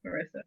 Marissa.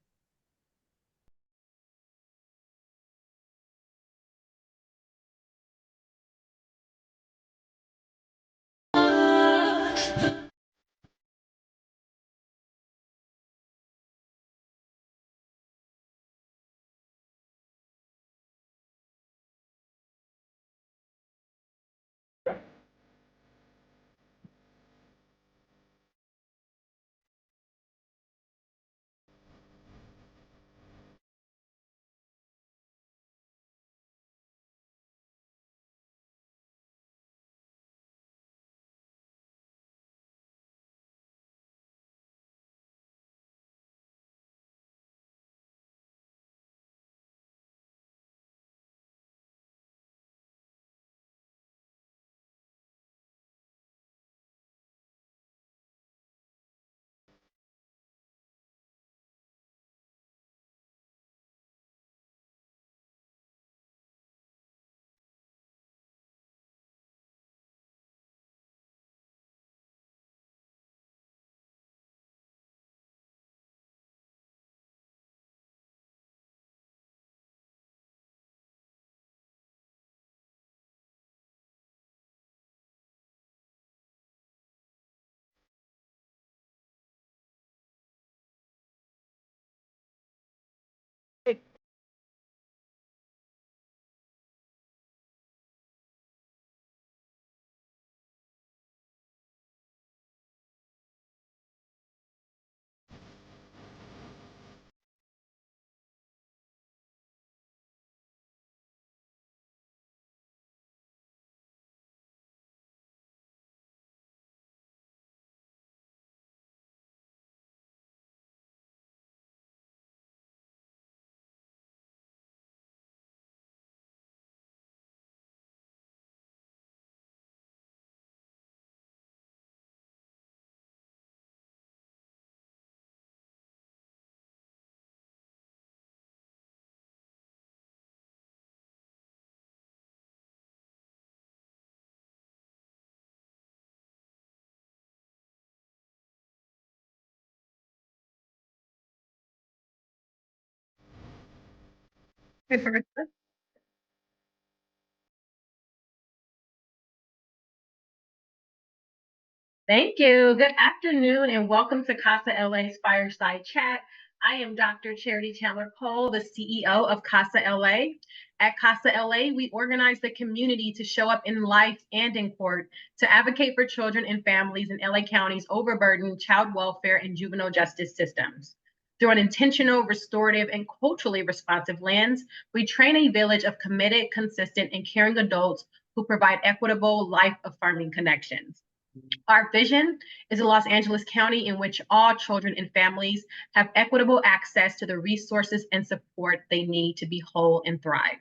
Hey, Marissa. Thank you. Good afternoon and welcome to CASA LA's Fireside Chat. I am Dr. Sherrie Chandler-Cole, the CEO of CASA LA. At CASA LA, we organize the community to show up in life and in court to advocate for children and families in LA County's overburdened child welfare and juvenile justice systems. Through an intentional, restorative, and culturally responsive lens, we train a village of committed, consistent, and caring adults who provide equitable, life-affirming connections. Our vision is a Los Angeles County in which all children and families have equitable access to the resources and support they need to be whole and thrive.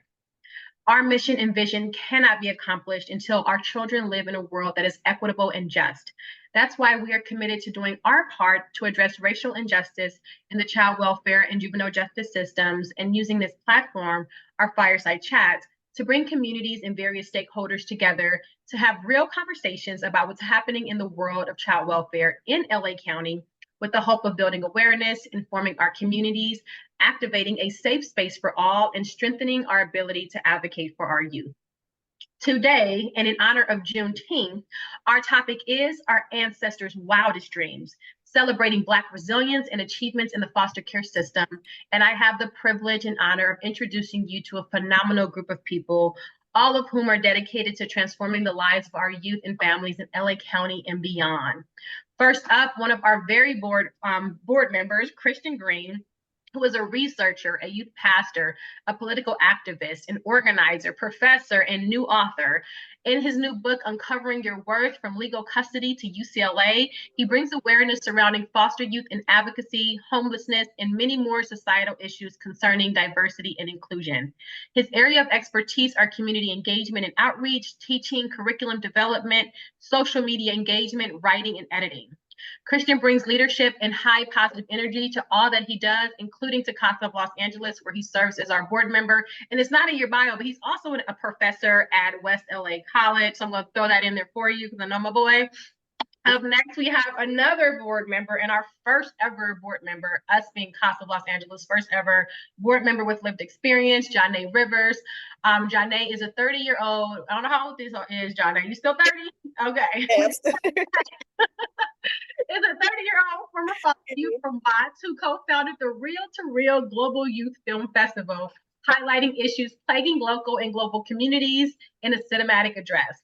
Our mission and vision cannot be accomplished until our children live in a world that is equitable and just. That's why we are committed to doing our part to address racial injustice in the child welfare and juvenile justice systems and using this platform, our Fireside Chats, to bring communities and various stakeholders together to have real conversations about what's happening in the world of child welfare in LA County with the hope of building awareness, informing our communities, activating a safe space for all, and strengthening our ability to advocate for our youth. Today, and in honor of Juneteenth, our topic is our ancestors' wildest dreams, celebrating Black resilience and achievements in the foster care system. And I have the privilege and honor of introducing you to a phenomenal group of people, all of whom are dedicated to transforming the lives of our youth and families in LA County and beyond. First up, one of our very board members, Christian Green, who is a researcher, a youth pastor, a political activist, an organizer, professor, and new author. In his new book, Uncovering Your Worth from Legal Custody to UCLA, he brings awareness surrounding foster youth and advocacy, homelessness, and many more societal issues concerning diversity and inclusion. His area of expertise are community engagement and outreach, teaching, curriculum development, social media engagement, writing, and editing. Christian brings leadership and high positive energy to all that he does, including to CASA of Los Angeles, where he serves as our board member. And it's not in your bio, but he's also a professor at West LA College. So I'm going to throw that in there for you because I know my boy. Up next, we have another board member and our first ever board member, us being CASA Los Angeles' first ever board member with lived experience, Johna Rivers. Johna is a 30-year-old. I don't know how old this is, Johna. Are you still 30? Okay. Yes. Is a 30-year-old former foster youth from Watts who co-founded the Real to Real Global Youth Film Festival, highlighting issues plaguing local and global communities in a cinematic address.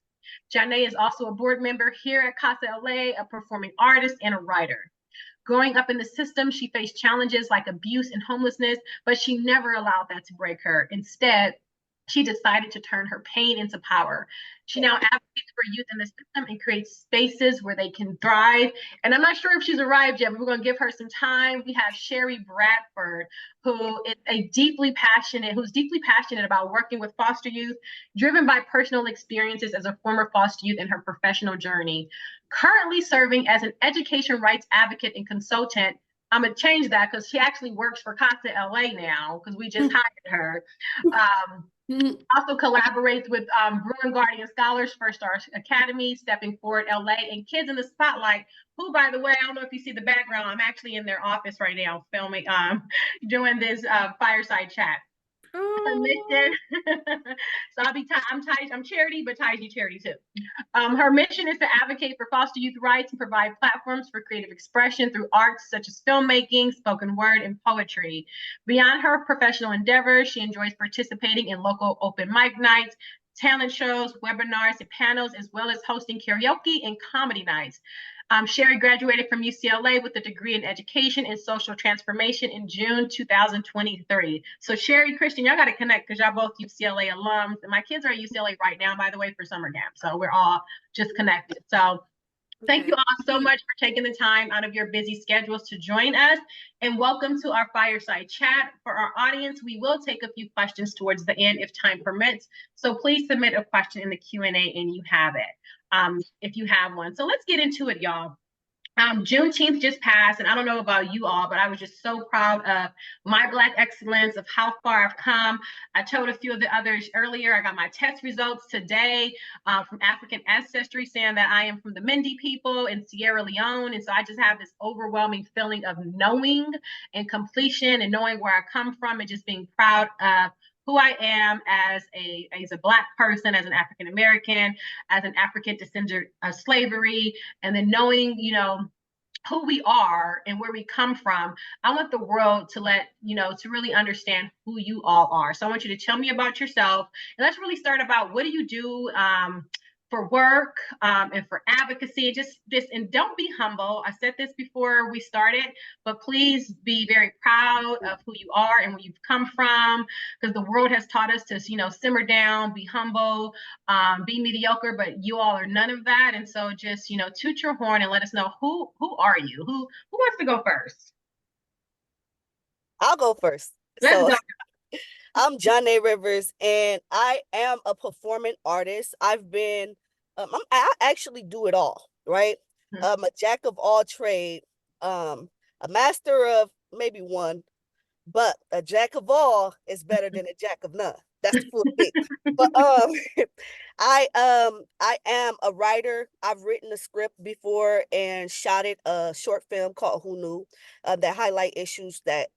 Johna is also a board member here at CASA LA, a performing artist and a writer. Growing up in the system, she faced challenges like abuse and homelessness, but she never allowed that to break her. Instead, she decided to turn her pain into power. She now advocates for youth in the system and creates spaces where they can thrive. And I'm not sure if she's arrived yet, but we're going to give her some time. We have Sherrie Bradford, who's deeply passionate about working with foster youth, driven by personal experiences as a former foster youth in her professional journey. Currently serving as an education rights advocate and consultant. I'm going to change that because she actually works for CASA LA now because we just hired her. Also collaborates with Bruin Guardian Scholars, First Star Academy, Stepping Forward LA, and Kids in the Spotlight, who, by the way, I don't know if you see the background, I'm actually in their office right now filming, doing this fireside chat. Her mission, so I'm Charity, but Taiji Charity too. Her mission is to advocate for foster youth rights and provide platforms for creative expression through arts such as filmmaking, spoken word, and poetry. Beyond her professional endeavors, she enjoys participating in local open mic nights, talent shows, webinars, and panels, as well as hosting karaoke and comedy nights. Sherrie graduated from UCLA with a degree in education and social transformation in June 2023. So Sherrie, Christian, y'all got to connect because y'all both UCLA alums. And my kids are at UCLA right now, by the way, for summer camp. So we're all just connected. So thank you all so much for taking the time out of your busy schedules to join us, and welcome to our fireside chat. For our audience, we will take a few questions towards the end if time permits. So please submit a question in the Q&A and you have it. If you have one. So let's get into it, y'all. Juneteenth just passed, and I don't know about you all, but I was just so proud of my Black excellence, of how far I've come. I told a few of the others earlier, I got my test results today from African ancestry saying that I am from the Mende people in Sierra Leone. And so I just have this overwhelming feeling of knowing and completion and knowing where I come from and just being proud of who I am as a Black person, as an African American, as an African descendant of slavery, and then knowing, who we are and where we come from. I want the world to to really understand who you all are. So I want you to tell me about yourself, and let's really start about what do you do for work and for advocacy. And don't be humble. I said this before we started, but please be very proud of who you are and where you've come from, because the world has taught us to, simmer down, be humble, be mediocre, but you all are none of that. And so just, toot your horn and let us know who are you? Who wants to go first? I'll go first. Let's go. I'm Johna Rivers, and I am a performing artist. I actually do it all, right? I'm a jack of all trade, a master of maybe one, but a jack of all is better than a jack of none. That's the full thing. But I am a writer. I've written a script before and shot it a short film called Who Knew that highlight issues that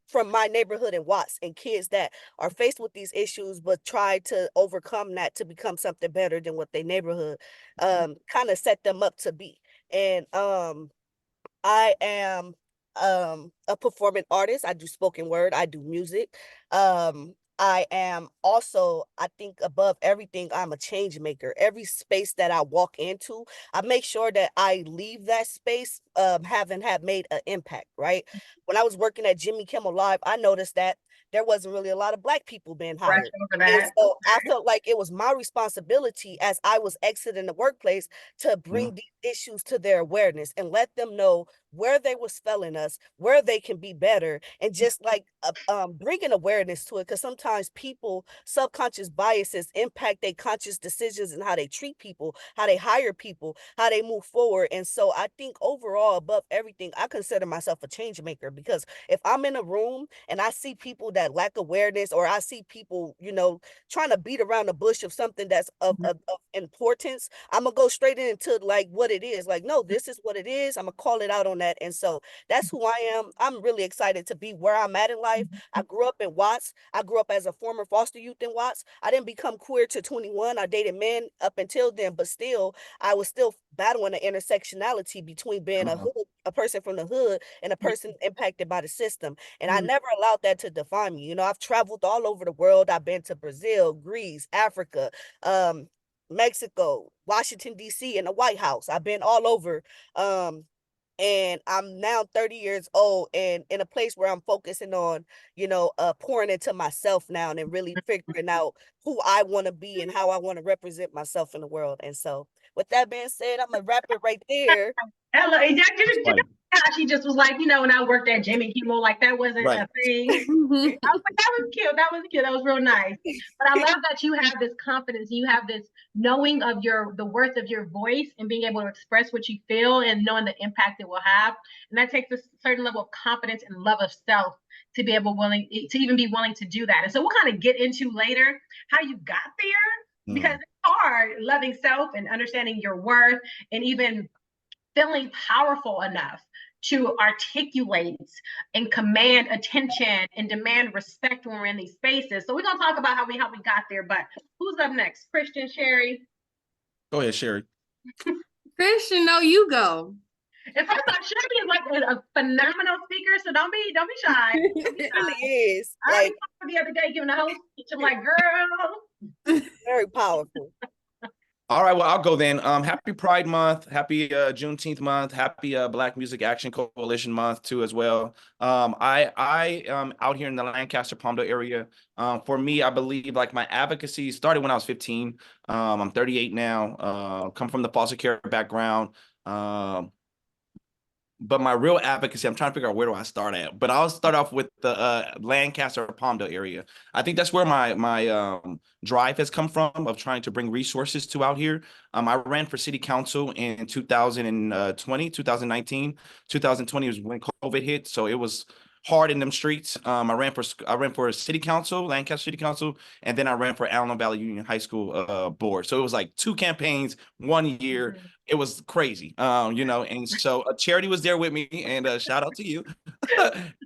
from my neighborhood in Watts, and kids that are faced with these issues but try to overcome that to become something better than what their neighborhood kind of set them up to be. And I am a performing artist. I do spoken word, I do music. I am also, I think above everything, I'm a change maker. Every space that I walk into, I make sure that I leave that space having made an impact, right? When I was working at Jimmy Kimmel Live, I noticed that there wasn't really a lot of Black people being hired. And so I felt like it was my responsibility as I was exiting the workplace to bring these issues to their awareness and let them know where they was failing us, where they can be better, and just like bringing awareness to it, because sometimes people subconscious biases impact their conscious decisions and how they treat people, how they hire people, how they move forward. And so I think overall, above everything, I consider myself a change maker, because if I'm in a room and I see people that lack awareness, or I see people, you know, trying to beat around the bush of something that's of importance, I'm gonna go straight into like what it is. Like, no, this is what it is. I'm gonna call it out on that. And so that's who I am. I'm really excited to be where I'm at in life. I grew up in Watts. I grew up as a former foster youth in Watts. I didn't become queer to 21. I dated men up until then, but still, I was still battling the intersectionality between being a person from the hood and a person impacted by the system. And I never allowed that to define me. You know, I've traveled all over the world. I've been to Brazil, Greece, Africa, Mexico, Washington, D.C., and the White House. I've been all over. And I'm now 30 years old and in a place where I'm focusing on, you know, pouring into myself now and really figuring out who I want to be and how I want to represent myself in the world. And so with that being said, I'm gonna wrap it right there. Hello, she just was like, you know, when I worked at Jimmy Kimmel, like that wasn't a thing. I was like, that was cute. That was cute. That was real nice. But I love that you have this confidence. You have this knowing of the worth of your voice and being able to express what you feel and knowing the impact it will have. And that takes a certain level of confidence and love of self to be even be willing to do that. And so we'll kind of get into later how you got there, because it's hard loving self and understanding your worth and even feeling powerful enough to articulate and command attention and demand respect when we're in these spaces. So we're gonna talk about how we got there. But who's up next? Christian, Sherrie? Go ahead, Sherrie. Christian, no, you go. And first off, Sherrie is like a phenomenal speaker, so don't be shy. It really is. I like the other day giving a host speech. I'm like, girl, very powerful. All right, well, I'll go then. Happy Pride Month, happy Juneteenth month, happy Black Music Action Coalition month too as well. I am out here in the Lancaster Palmdale area. For me, I believe like my advocacy started when I was 15. I'm 38 now. Come from the foster care background. But my real advocacy, I'm trying to figure out where do I start at. But I'll start off with the Lancaster Palmdale area. I think that's where my drive has come from, of trying to bring resources to out here. I ran for city council in 2020, 2019. 2020 was when COVID hit, so it was hard in them streets. I ran for city council, Lancaster City Council, and then I ran for Allen Valley Union High School board. So it was like 2 campaigns, 1 year. It was crazy, you know. And so Charity was there with me, and shout out to you.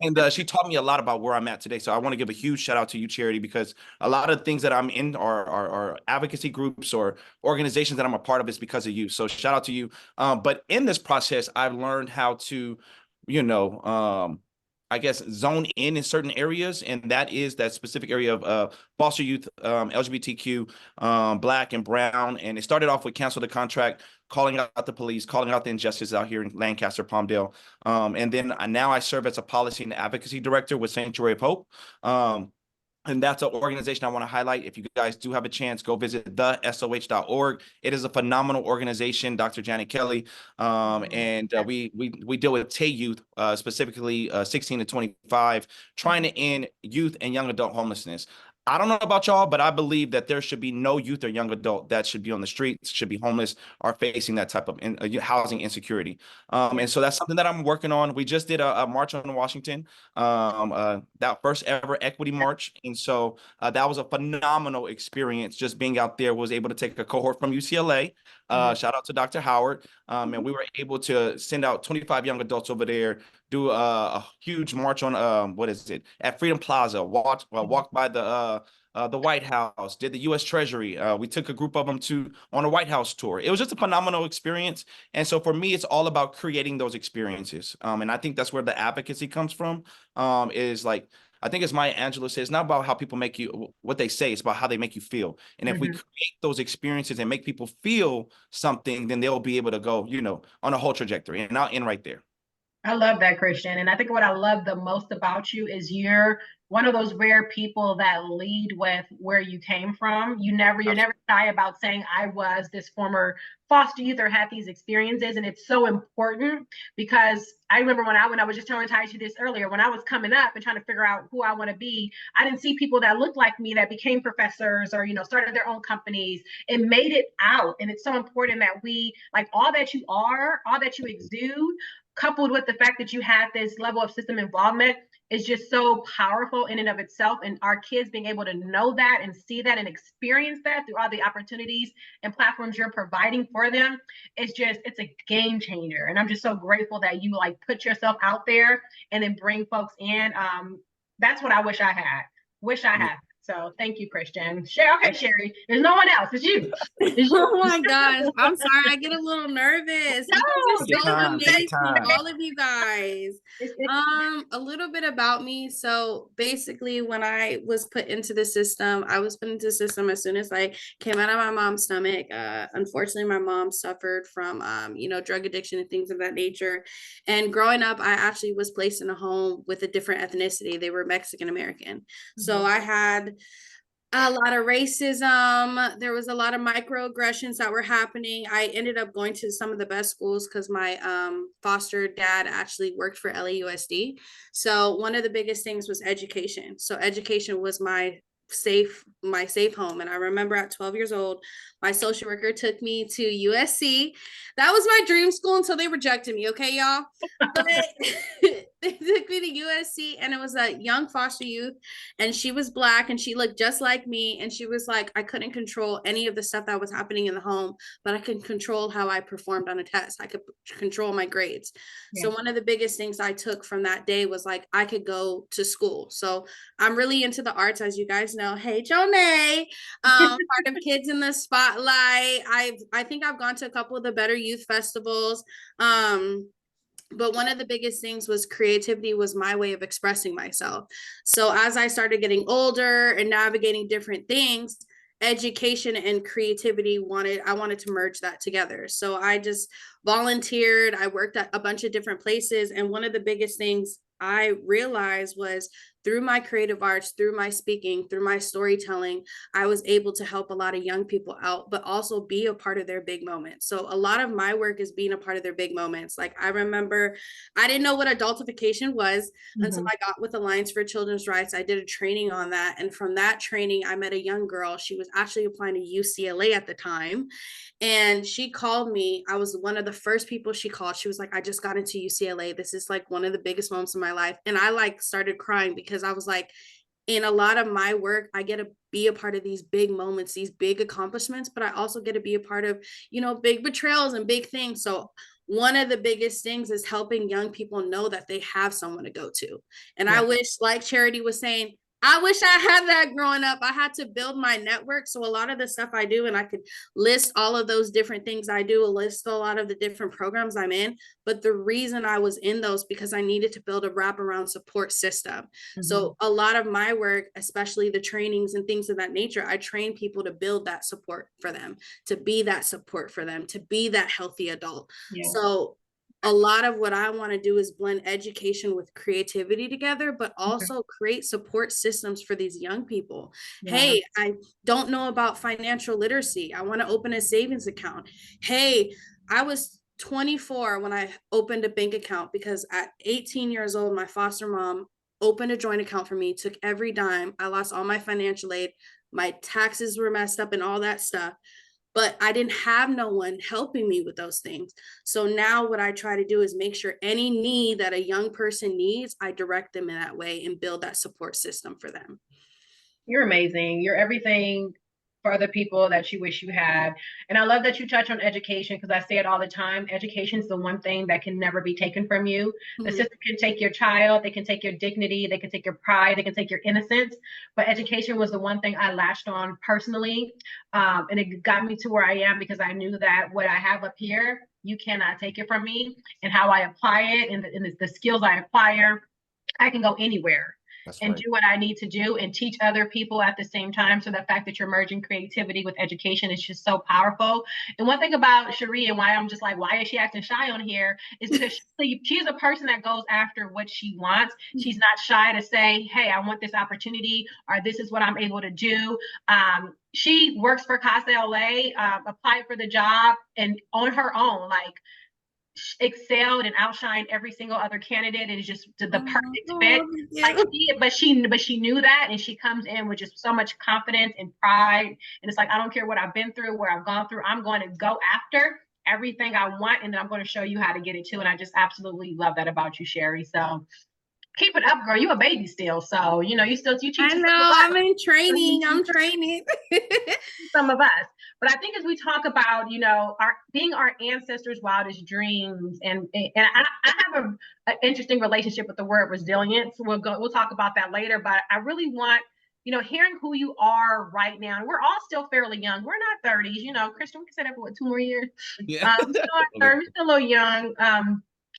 And she taught me a lot about where I'm at today. So I want to give a huge shout out to you, Charity, because a lot of things that I'm in are advocacy groups or organizations that I'm a part of is because of you. So shout out to you. But in this process, I've learned how to, you know, I guess, zone in certain areas, and that is that specific area of foster youth, LGBTQ, Black and brown. And it started off with cancel the contract, calling out the police, calling out the injustices out here in Lancaster, Palmdale. And then now I serve as a policy and advocacy director with Sanctuary of Hope. And that's an organization I want to highlight. If you guys do have a chance, go visit thesoh.org. It is a phenomenal organization, Dr. Janet Kelly. And we deal with TAY youth, specifically 16 to 25, trying to end youth and young adult homelessness. I don't know about y'all, but I believe that there should be no youth or young adult that should be on the streets, should be homeless, or facing that type of housing insecurity. And so that's something that I'm working on. We just did a march on Washington, that first ever equity march. And so that was a phenomenal experience. Just being out there, was able to take a cohort from UCLA. Shout out to Dr. Howard. And we were able to send out 25 young adults over there, do a huge march on at Freedom Plaza, walk by the White House, did the U.S. Treasury. We took a group of them on a White House tour. It was just a phenomenal experience. And so for me, it's all about creating those experiences. And I think that's where the advocacy comes from, is like, I think as Maya Angelou says, it's not about how people make you, what they say, it's about how they make you feel. And if we create those experiences and make people feel something, then they'll be able to go, you know, on a whole trajectory. And I'll end right there. I love that, Christian. And I think what I love the most about you is you're one of those rare people that lead with where you came from. You're never shy about saying I was this former foster youth or had these experiences. And it's so important because I remember when I was just telling Ty this earlier, when I was coming up and trying to figure out who I want to be, I didn't see people that looked like me that became professors or, started their own companies and made it out. And it's so important that we, like, all that you are, all that you exude, coupled with the fact that you have this level of system involvement, is just so powerful in and of itself. And our kids being able to know that and see that and experience that through all the opportunities and platforms you're providing for them, it's a game changer. And I'm just so grateful that you like put yourself out there and then bring folks in. That's what I wish I had. Wish I had. So thank you, Christian. Okay, Sherrie. There's no one else. It's you. It's you. Oh my gosh. I'm sorry. I get a little nervous. You guys are so amazing. All of you guys. A little bit about me. So basically, when I was put into the system, I was put into the system as soon as I came out of my mom's stomach. Unfortunately, my mom suffered from, drug addiction and things of that nature. And growing up, I actually was placed in a home with a different ethnicity. They were Mexican American. So I had a lot of racism. There was a lot of microaggressions that were happening. I ended up going to some of the best schools because my foster dad actually worked for LAUSD. So one of the biggest things was education. So education was my safe home. And I remember at 12 years old, my social worker took me to USC. That was my dream school until they rejected me. Okay, y'all. But they took me to USC, and it was a young foster youth, and she was Black, and she looked just like me. And she was like, I couldn't control any of the stuff that was happening in the home, but I could control how I performed on a test. I could control my grades. Yeah. So one of the biggest things I took from that day was like, I could go to school. So I'm really into the arts, as you guys know. Hey, Johna, part of Kids in the Spotlight. I think I've gone to a couple of the better youth festivals. But one of the biggest things was creativity was my way of expressing myself. So as I started getting older and navigating different things, education and creativity I wanted to merge that together. So I just volunteered. I worked at a bunch of different places. And one of the biggest things I realized was through my creative arts, through my speaking, through my storytelling, I was able to help a lot of young people out, but also be a part of their big moments. So a lot of my work is being a part of their big moments. Like I remember, I didn't know what adultification was until I got with Alliance for Children's Rights. I did a training on that. And from that training, I met a young girl. She was actually applying to UCLA at the time. And she called me. I was one of the first people she called. She was like, I just got into UCLA. This is like one of the biggest moments of my life. And I like started crying because I was like, in a lot of my work, I get to be a part of these big moments, these big accomplishments, but I also get to be a part of, big betrayals and big things. So one of the biggest things is helping young people know that they have someone to go to. And I wish, like Charity was saying, I wish I had that growing up. I had to build my network. So a lot of the stuff I do, and I could list all of those different things I do, list a lot of the different programs I'm in. But the reason I was in those because I needed to build a wraparound support system. So a lot of my work, especially the trainings and things of that nature, I train people to build that support for them, to be that support for them, to be that healthy adult. So a lot of what I want to do is blend education with creativity together, but also create support systems for these young people. Hey, I don't know about financial literacy. I want to open a savings account. Hey, I was 24 when I opened a bank account because at 18 years old, my foster mom opened a joint account for me, took every dime. I lost all my financial aid. My taxes were messed up and all that stuff. But I didn't have no one helping me with those things. So now what I try to do is make sure any need that a young person needs, I direct them in that way and build that support system for them. You're amazing. You're everything for other people that you wish you had. And I love that you touch on education because I say it all the time. Education is the one thing that can never be taken from you. The system can take your child, they can take your dignity, they can take your pride, they can take your innocence. But education was the one thing I latched on personally. And it got me to where I am because I knew that what I have up here, you cannot take it from me. And how I apply it and the skills I acquire, I can go anywhere. and do what I need to do and teach other people at the same time. So the fact that you're merging creativity with education is just so powerful. And one thing about Sherrie and why I'm just like, why is she acting shy on here? Is because she's a person that goes after what she wants. She's not shy to say, hey, I want this opportunity, or this is what I'm able to do. She works for CASA LA, applied for the job, and on her own, like, excelled and outshined every single other candidate. It is just the perfect fit. Like she knew that, and she comes in with just so much confidence and pride. And it's like, I don't care what I've been through, where I've gone through, I'm going to go after everything I want, and then I'm going to show you how to get it too. And I just absolutely love that about you, Sherrie. So keep it up, girl. You a baby still, so you teach. I know, I'm in training. I'm training some of us. But I think as we talk about, our ancestors' wildest dreams, and I have an interesting relationship with the word resilience. We'll talk about that later. But I really want, hearing who you are right now. And we're all still fairly young. We're not 30s. Christian, we can say that for 2 more years. Yeah. We're still a little young.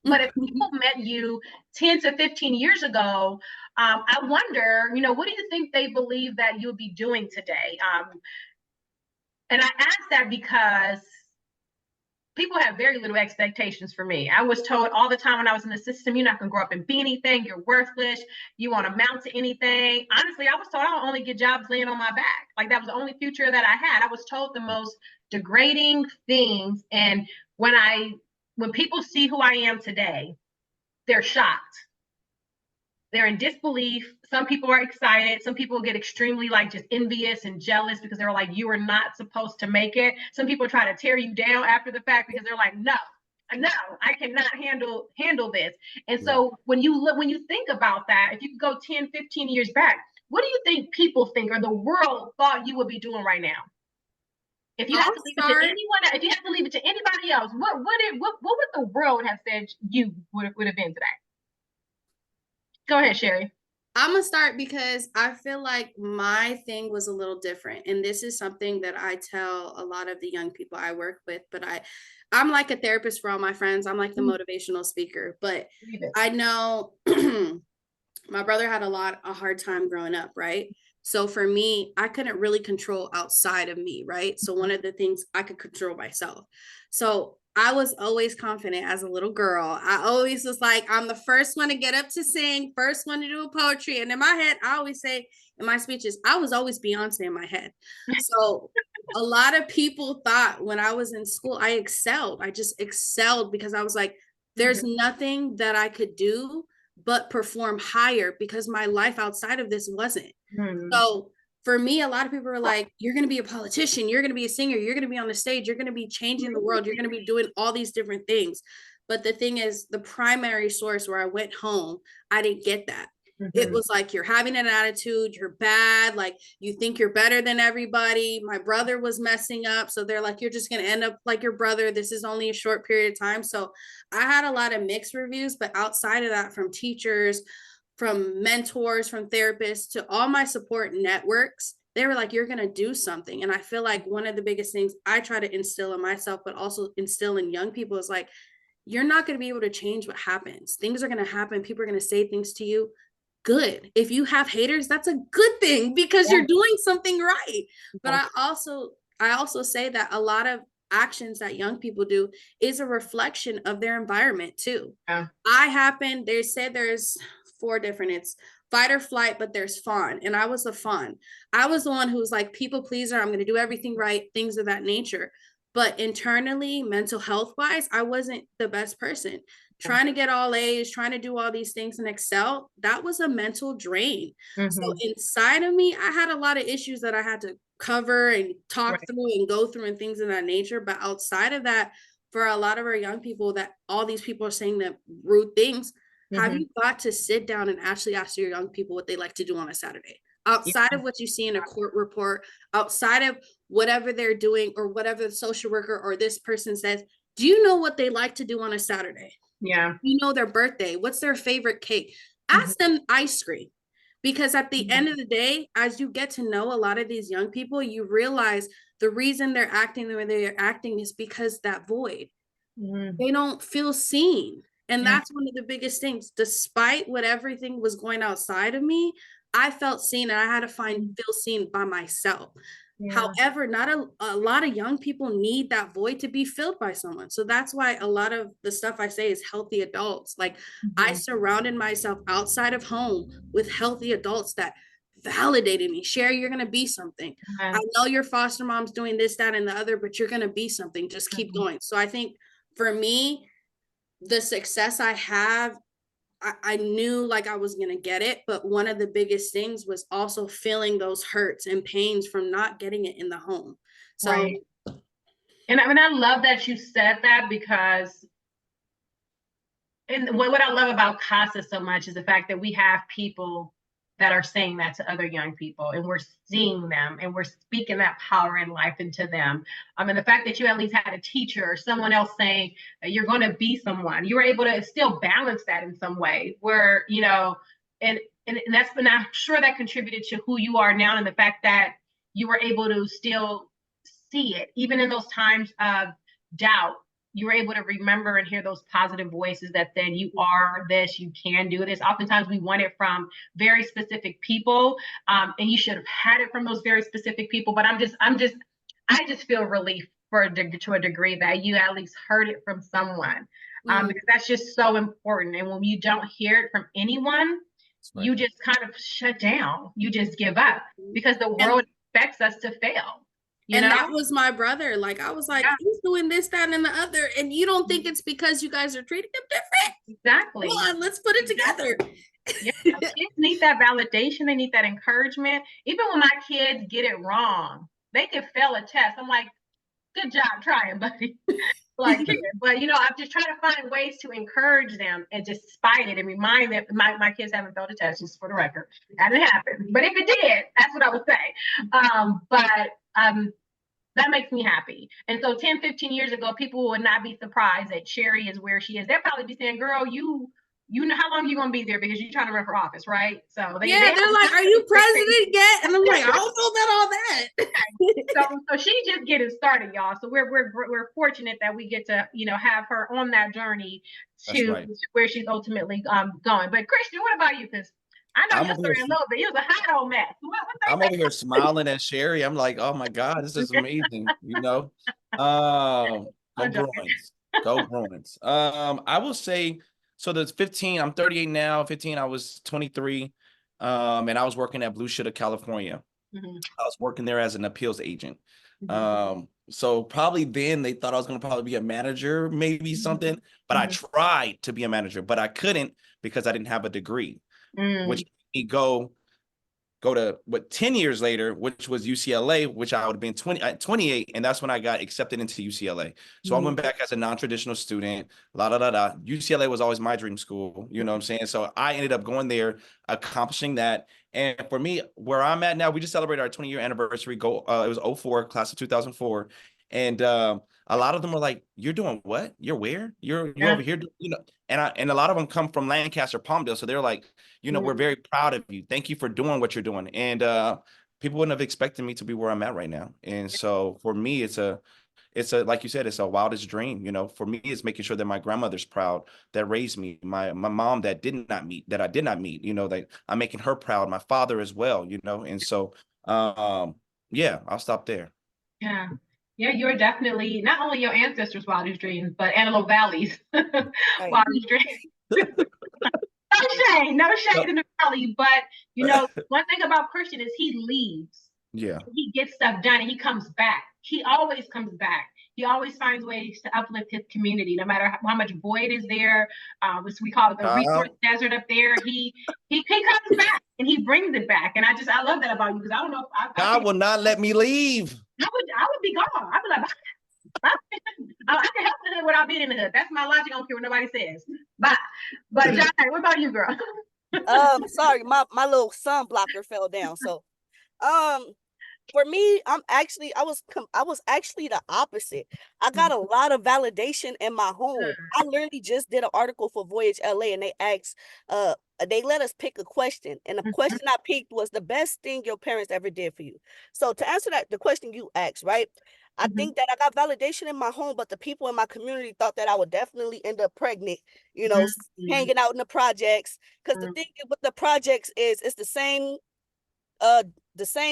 But if people met you 10 to 15 years ago, I wonder, what do you think they believe that you would be doing today? And I ask that because people have very little expectations for me. I was told all the time when I was in the system, you're not going to grow up and be anything. You're worthless. You won't amount to anything. Honestly, I was told I would only get jobs laying on my back. Like, that was the only future that I had. I was told the most degrading things. And when people see who I am today, they're shocked. They're in disbelief. Some people are excited. Some people get extremely just envious and jealous because they're like, you are not supposed to make it. Some people try to tear you down after the fact because they're like, no, I cannot handle this. And so when you think about that, if you could go 10, 15 years back, what do you think people think, or the world thought you would be doing right now? If you had to leave it to anyone, if you had to leave it to anybody else, what would the world have said you would have been today? Go ahead, Sherrie. I'm gonna start because I feel like my thing was a little different, and this is something that I tell a lot of the young people I work with. But I'm like a therapist for all my friends. I'm like the motivational speaker. But I know my brother had a hard time growing up, right? So for me, I couldn't really control outside of me, right? So one of the things I could control myself. So I was always confident as a little girl. I always was like, I'm the first one to get up to sing, first one to do a poetry. And in my head, I always say in my speeches, I was always Beyonce in my head. So a lot of people thought when I was in school, I excelled. I just excelled because I was like, there's nothing that I could do but perform higher, because my life outside of this wasn't. So for me, a lot of people are like, you're going to be a politician, you're going to be a singer, you're going to be on the stage, you're going to be changing the world, you're going to be doing all these different things. But the thing is, the primary source where I went home, I didn't get that. It was like, you're having an attitude, you're bad, like you think you're better than everybody. My brother was messing up, so they're like, you're just going to end up like your brother. This is only a short period of time. So I had a lot of mixed reviews, but outside of that, from teachers, from mentors, from therapists, to all my support networks, they were like, you're going to do something. And I feel like one of the biggest things I try to instill in myself, but also instill in young people, is like, you're not going to be able to change what happens. Things are going to happen. People are going to say things to you. Good. If you have haters, that's a good thing, because you're doing something right. But I also say that a lot of actions that young people do is a reflection of their environment too. They said there's 4 different, it's fight or flight, but there's fawn. And I was the fawn. I was the one who was like, people pleaser, I'm going to do everything right, things of that nature. But internally, mental health wise, I wasn't the best person. Trying to get all A's, trying to do all these things and excel, that was a mental drain. So inside of me, I had a lot of issues that I had to cover and talk through and go through and things of that nature. But outside of that, for a lot of our young people, that all these people are saying that rude things, have you got to sit down and actually ask your young people what they like to do on a Saturday? Outside of what you see in a court report, outside of whatever they're doing or whatever the social worker or this person says, do you know what they like to do on a Saturday? Yeah. You know their birthday. What's their favorite cake? Ask them ice cream. Because at the end of the day, as you get to know a lot of these young people, you realize the reason they're acting the way they're acting is because that void. They don't feel seen. And that's one of the biggest things. Despite what everything was going outside of me, I felt seen, and I had to feel seen by myself. However, not a lot of young people need that void to be filled by someone. So that's why a lot of the stuff I say is healthy adults. Like I surrounded myself outside of home with healthy adults that validated me. Sherrie, you're going to be something. I know your foster mom's doing this, that, and the other, but you're going to be something. Just keep going. So I think for me, the success I have, I knew like I was going to get it. But one of the biggest things was also feeling those hurts and pains from not getting it in the home. So, right. And I mean, I love that you said that, because and what I love about CASA so much is the fact that we have people that are saying that to other young people, and we're seeing them and we're speaking that power and life into them. I mean, the fact that you at least had a teacher or someone else saying that you're going to be someone, you were able to still balance that in some way where, you know, and that's been, I'm sure that contributed to who you are now, and the fact that you were able to still see it, even in those times of doubt. You were able to remember and hear those positive voices that said, you are this, you can do this. Oftentimes we want it from very specific people, and you should have had it from those very specific people. But I just feel relief to a degree that you at least heard it from someone, because that's just so important. And when you don't hear it from anyone, you just kind of shut down. You just give up, because the world expects us to fail. That was my brother. Like, I was like, he's doing this, that, and the other. And you don't think it's because you guys are treating him different? Exactly. Come on, let's put it together. Kids need that validation. They need that encouragement. Even when my kids get it wrong, they can fail a test. I'm like, good job trying, buddy. But I'm just trying to find ways to encourage them, and despite it, and remind them my kids haven't failed a test, just for the record. That didn't happen. But if it did, that's what I would say. That makes me happy. And so 10, 15 years ago, people would not be surprised that Sherrie is where she is. They'll probably be saying, girl, you know how long you going to be there, because you're trying to run for office, right? So they're like, are you president yet? And I'm like, I don't know about all that. So she's just getting started, y'all. So we're fortunate that we get to, have her on that journey to where she's ultimately going. But Christian, what about you? Because I know your story a little bit. It was a hot old mess. I'm over here smiling at Sherrie. I'm like, oh my God, this is amazing. Go Bruins. Go Bruins. I will say, so there's 15, I'm 38 now, 15, I was 23. And I was working at Blue Shitter, California. I was working there as an appeals agent. So probably then they thought I was going to probably be a manager, maybe something, but I tried to be a manager, but I couldn't because I didn't have a degree. Which made me go to 10 years later, which was UCLA, which I would have been 28, and that's when I got accepted into UCLA. So I went back as a non-traditional student. UCLA was always my dream school, you know what I'm saying? So I ended up going there, accomplishing that. And for me, where I'm at now, we just celebrated our 20-year anniversary. It was 04, class of 2004. And a lot of them are like, you're doing what? You're where? You're over here, and a lot of them come from Lancaster, Palmdale. So they're like, we're very proud of you. Thank you for doing what you're doing. And people wouldn't have expected me to be where I'm at right now. And so for me, it's a like you said, it's a wildest dream. For me, it's making sure that my grandmother's proud, that raised me, my mom that I did not meet, that I'm making her proud, my father as well, and so I'll stop there. Yeah, you're definitely not only your ancestors' wildest dreams, but Antelope Valley's wildest dreams. No shade in the valley, but one thing about Christian is he leaves. Yeah. He gets stuff done and he comes back. He always comes back. He always finds ways to uplift his community, no matter how much void is there. Which we call it the resource desert up there. He comes back and he brings it back. And I love that about you, because I don't know if God will not let me leave. I would be gone. I'd be like, I can help the hood without being in the hood. That's my logic. I don't care what nobody says. But Johna, what about you, girl? Sorry, my little sun blocker fell down. So, for me, I was actually the opposite. I got a lot of validation in my home. I literally just did an article for Voyage LA, and they asked they let us pick a question, and the question I picked was the best thing your parents ever did for you. So to answer the question you asked, right? I think that I got validation in my home, but the people in my community thought that I would definitely end up pregnant, hanging out in the projects. Because the thing with the projects is it's the same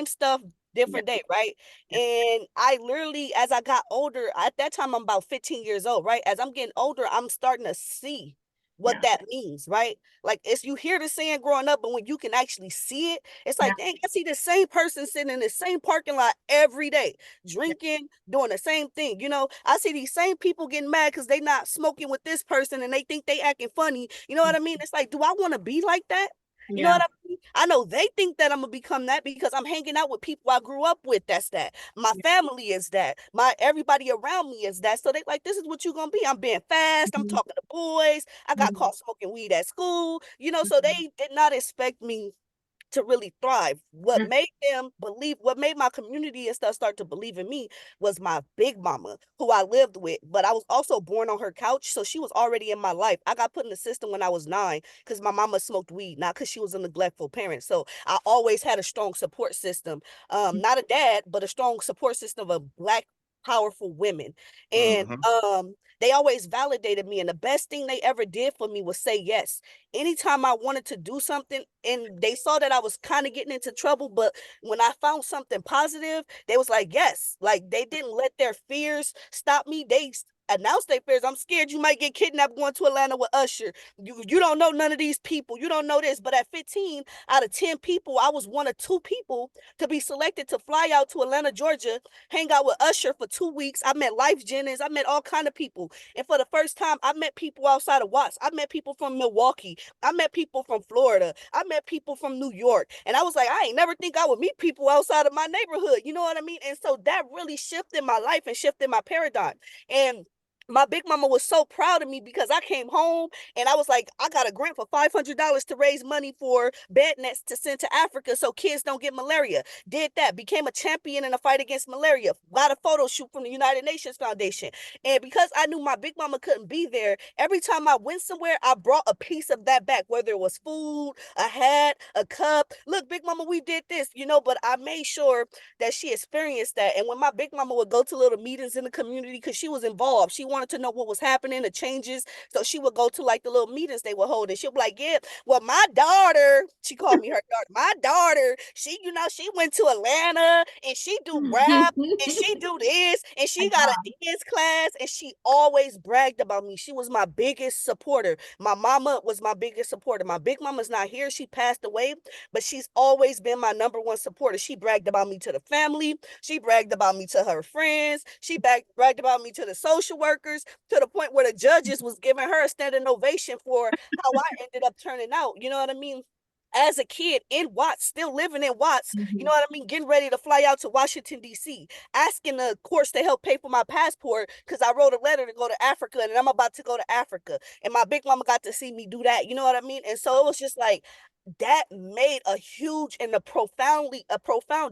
stuff, different day, right? And I literally, as I got older, at that time I'm about 15 years old, right? As I'm getting older, I'm starting to see what that means, right? Like, it's, you hear the saying growing up, but when you can actually see it, it's like, dang, I see the same person sitting in the same parking lot every day, drinking, doing the same thing. I see these same people getting mad because they not smoking with this person and they think they acting funny. You know what I mean? It's like, do I want to be like that? You know what I mean? I know they think that I'm gonna become that because I'm hanging out with people I grew up with. That's that. My family is that. My everybody around me is that. So they like, this is what you're gonna be. I'm being fast. I'm talking to boys. I got caught smoking weed at school. So they did not expect me to really thrive. What made them believe, what made my community and stuff start to believe in me was my big mama, who I lived with, but I was also born on her couch. So she was already in my life. I got put in the system when I was 9 because my mama smoked weed, not because she was a neglectful parent. So I always had a strong support system. Not a dad, but a strong support system of Black powerful women. And they always validated me. And the best thing they ever did for me was say yes. Anytime I wanted to do something, and they saw that I was kind of getting into trouble, but when I found something positive, they was like, yes. Like, they didn't let their fears stop me. They announced their fears. I'm scared you might get kidnapped going to Atlanta with Usher. You don't know none of these people. You don't know this. But at 15 out of 10 people, I was one of 2 people to be selected to fly out to Atlanta, Georgia, hang out with Usher for 2 weeks. I met Life Jennings. I met all kind of people. And for the first time, I met people outside of Watts. I met people from Milwaukee. I met people from Florida. I met people from New York. And I was like, I ain't never think I would meet people outside of my neighborhood. You know what I mean? And so that really shifted my life and shifted my paradigm. And my big mama was so proud of me because I came home and I was like, I got a grant for $500 to raise money for bed nets to send to Africa so kids don't get malaria. Did that, became a champion in a fight against malaria, got a photo shoot from the United Nations Foundation. And because I knew my big mama couldn't be there, every time I went somewhere, I brought a piece of that back, whether it was food, a hat, a cup. Look, big mama, we did this, but I made sure that she experienced that. And when my big mama would go to little meetings in the community, because she was involved, she wanted to know what was happening, the changes. So she would go to like the little meetings they would hold, and she'll be like, yeah, well, my daughter, she called me her daughter, my daughter, she went to Atlanta and she do rap and she do this and she got a dance class, and she always bragged about me. She was my biggest supporter. My mama was my biggest supporter. My big mama's not here. She passed away, but she's always been my #1 supporter. She bragged about me to the family. She bragged about me to her friends. She bragged about me to the social workers, to the point where the judges was giving her a standing ovation for how I ended up turning out. You know what I mean? As a kid in Watts, still living in Watts, you know what I mean? Getting ready to fly out to Washington, D.C., asking the courts to help pay for my passport because I wrote a letter to go to Africa and I'm about to go to Africa. And my big mama got to see me do that. You know what I mean? And so it was just like, that made a huge and a profound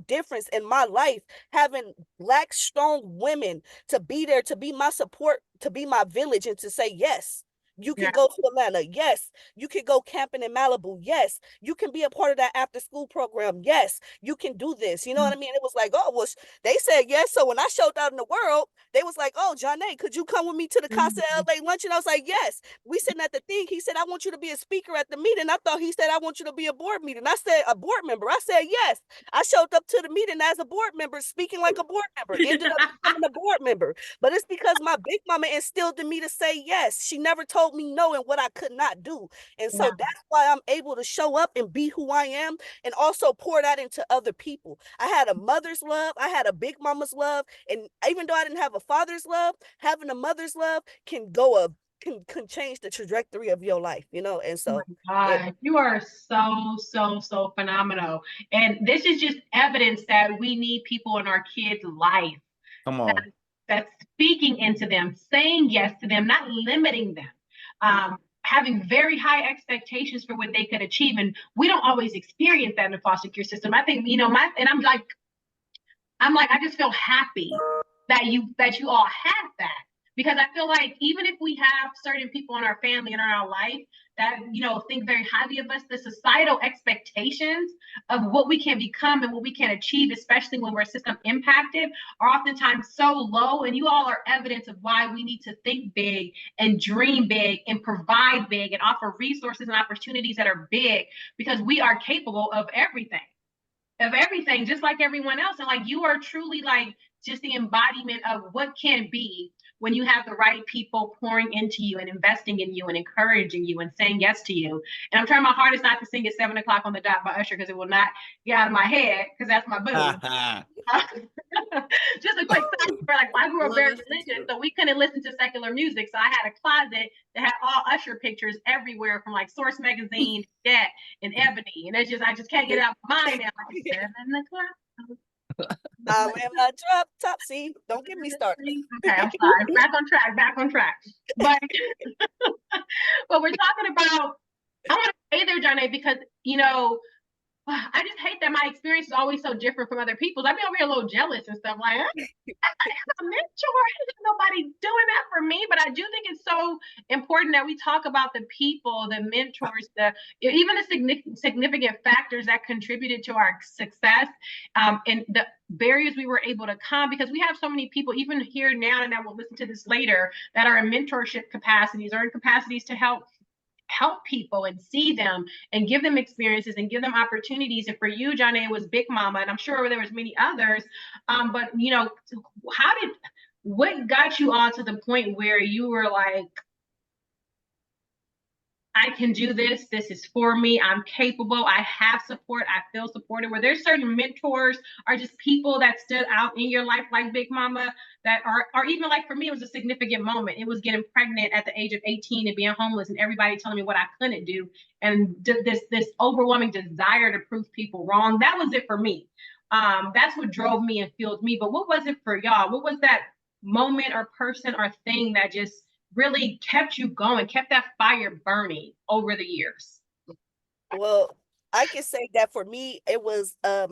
difference in my life, having Black strong women to be there, to be my support, to be my village, and to say, yes, you can go to Atlanta. Yes, you can go camping in Malibu. Yes, you can be a part of that after school program. Yes, you can do this. You know what I mean? It was like, oh, well, they said yes. So when I showed out in the world, they was like, oh, Johna, could you come with me to the CASA LA lunch? And I was like, yes. We sitting at the thing. He said, I want you to be a speaker at the meeting. I thought he said, I want you to be a board meeting. I said, a board member. I said, yes. I showed up to the meeting as a board member, speaking like a board member, ended up becoming a board member. But it's because my big mama instilled in me to say yes. She never told me no and what I could not do. And so that's why I'm able to show up and be who I am, and also pour that into other people. I had a mother's love. I had a big mama's love. And even though I didn't have a father's love, having a mother's love can can change the trajectory of your life, And so, you are so phenomenal. And this is just evidence that we need people in our kids' life. Come on. That's speaking into them, saying yes to them, not limiting them. Having very high expectations for what they could achieve. And we don't always experience that in the foster care system. I think, I'm like, I just feel happy that you all have that. Because I feel like even if we have certain people in our family and in our life that, you know, think very highly of us, the societal expectations of what we can become and what we can achieve, especially when we're system impacted, are oftentimes so low. And you all are evidence of why we need to think big and dream big and provide big and offer resources and opportunities that are big, because we are capable of everything, just like everyone else. And like, you are truly like just the embodiment of what can be when you have the right people pouring into you and investing in you and encouraging you and saying yes to you. And I'm trying my hardest not to sing at 7 o'clock on the dot by Usher, because it will not get out of my head, because that's my boo. Just a quick side story, like I grew up very religious, so we couldn't listen to secular music. So I had a closet that had all Usher pictures everywhere, from like Source magazine, Jet, and Ebony. And it's just, I just can't get it out of my mind now. Like 7 o'clock. I'm in my drop top. See, don't get me started. Okay, I'm sorry. Back on track. But but we're talking about, I want to say there, Johna, because, you know, I just hate that my experience is always so different from other people's. I mean, I'm a little jealous and stuff like that. I have a mentor. There's nobody doing that for me. But I do think it's so important that we talk about the people, the mentors, even the significant factors that contributed to our success, and the barriers we were able to come, because we have so many people, even here now, and that will listen to this later, that are in mentorship capacities or in capacities to help people and see them and give them experiences and give them opportunities. And for you, Johna, it was Big Mama, and I'm sure there was many others. But you know, what got you all to the point where you were like, I can do this. This is for me. I'm capable. I have support. I feel supported. Were there certain mentors or just people that stood out in your life, like Big Mama, that are, or even like for me, it was a significant moment. It was getting pregnant at the age of 18 and being homeless, and everybody telling me what I couldn't do, and this overwhelming desire to prove people wrong. That was it for me. That's what drove me and fueled me. But what was it for y'all? What was that moment or person or thing that just really kept you going, kept that fire burning over the years? Well, I can say that for me, it was a